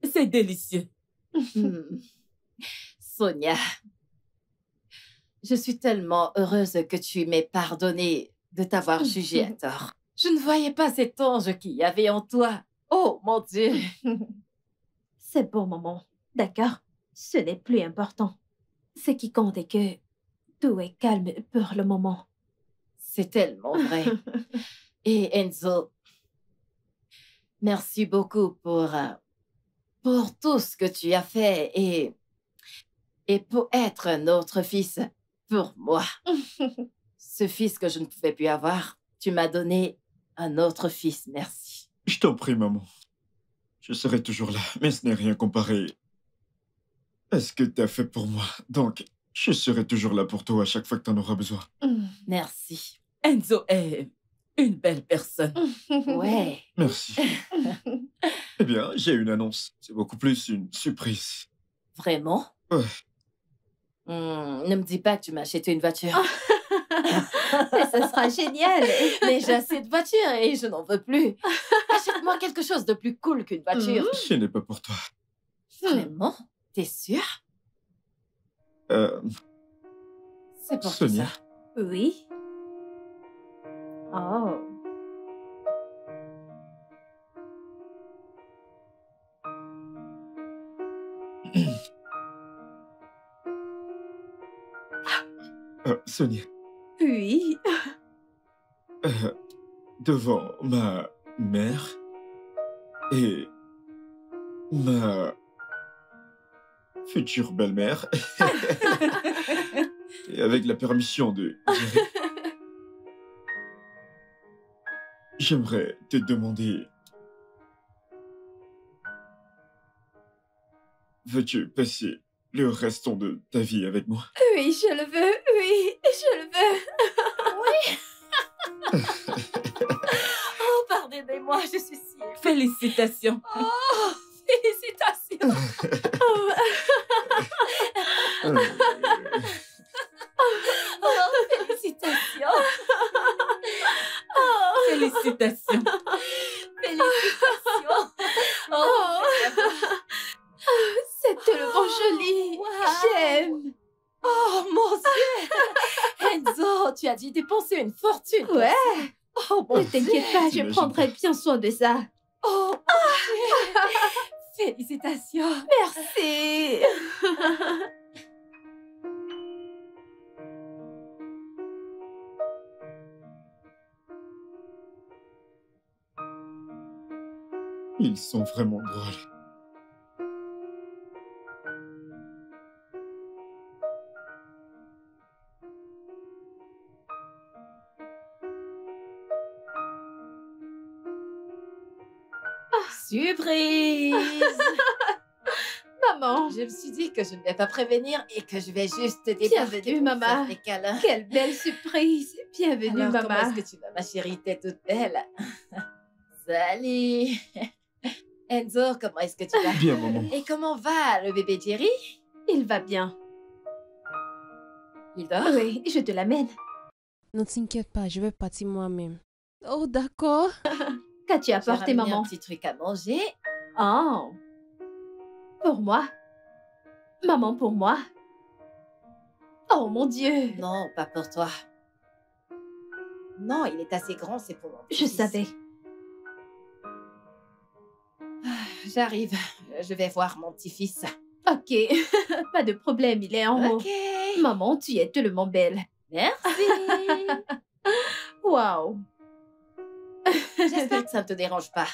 C'est délicieux. Sonia, je suis tellement heureuse que tu m'aies pardonné de t'avoir jugée à tort. Je ne voyais pas cet ange qu'il y avait en toi. Oh, mon Dieu. C'est bon, maman. D'accord? Ce n'est plus important. Ce qui compte est que tout est calme pour le moment. C'est tellement vrai. Et Enzo, merci beaucoup pour tout ce que tu as fait et pour être notre fils pour moi. Ce fils que je ne pouvais plus avoir, tu m'as donné un autre fils. Merci. Je t'en prie, maman. Je serai toujours là, mais ce n'est rien comparé à ce que tu as fait pour moi. Donc, je serai toujours là pour toi à chaque fois que tu en auras besoin. Merci. Enzo est une belle personne. Ouais. Merci. Eh bien, j'ai une annonce. C'est beaucoup plus une surprise. Vraiment? Ouais. Ne me dis pas que tu m'as acheté une voiture. Mais ça sera génial. Mais j'ai assez de voitures et je n'en veux plus. Achète-moi quelque chose de plus cool qu'une voiture. Ce n'est pas pour toi. Vraiment? T'es sûr? C'est pour Sonia. qui ça? Oui. Oh. Sonia, Oui. devant ma mère et ma future belle-mère, et avec la permission de Jerry, j'aimerais te demander... Veux-tu passer le restant de ta vie avec moi? Oui, je le veux. Oui, je le veux. Oh, pardonnez-moi, je suis si... Félicitations. Oh, félicitations. Oh, félicitations. Félicitations. Félicitations. Oh, C'est tellement joli. wow. J'aime. Oh, mon Dieu. Enzo, tu as dû dépenser une fortune. pour Ouais. ça. Oh, mon Ne Dieu. t'inquiète pas, je T'imagines prendrai bien soin de ça. Oh, mon Dieu. Félicitations. Merci. Ils sont vraiment drôles. Surprise. Maman, Je me suis dit que je ne vais pas prévenir et que je vais juste te Bienvenue, déposer pour maman. faire des câlins. quelle belle surprise. Bienvenue, Alors, comment maman. est-ce que tu vas, ma chérie? T'es toute belle. Salut. Enzo, comment est-ce que tu vas? Bien, maman. Et comment va le bébé Jerry? Il va bien. Il dort? Oui, je te l'amène. Ne t'inquiète pas, je vais partir moi-même. Oh, d'accord. Qu'as-tu J'ai apporté, ramené maman? un petit truc à manger. Oh. Pour moi? Maman, pour moi? Oh, mon Dieu. Non, pas pour toi. Non, il est assez grand, c'est pour moi. Je savais. J'arrive. Je vais voir mon petit-fils. Ok, pas de problème, il est en haut. Ok. Maman, tu es tellement belle. Merci. Waouh. J'espère que ça ne te dérange pas.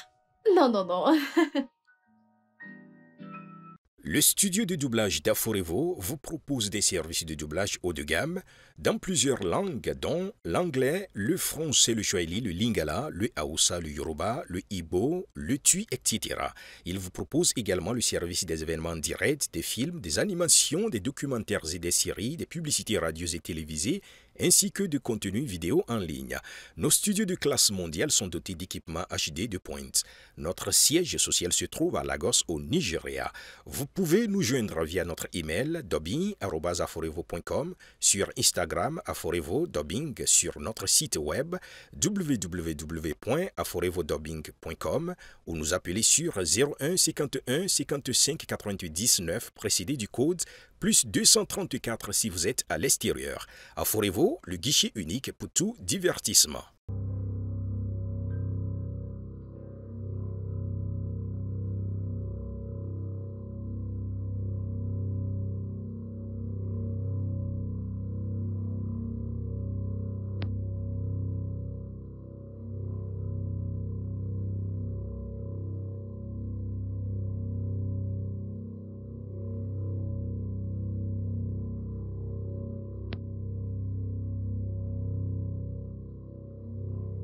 Non, non, non. Le studio de doublage d'Aforevo vous propose des services de doublage haut de gamme dans plusieurs langues, dont l'anglais, le français, le swahili, le lingala, le hausa, le yoruba, le ibo, le tui, etc. Il vous propose également le service des événements directs, des films, des animations, des documentaires et des séries, des publicités radios et télévisées, ainsi que de contenus vidéo en ligne. Nos studios de classe mondiale sont dotés d'équipements HD de pointe. Notre siège social se trouve à Lagos, au Nigeria. Vous pouvez nous joindre via notre email dubbing@aforevo.com, sur Instagram Aforevo Dubbing, sur notre site web www.aforevodubbing.com ou nous appeler sur 01 51 55 88 19 précédé du code plus 234 si vous êtes à l'extérieur. Aforevo, le guichet unique pour tout divertissement.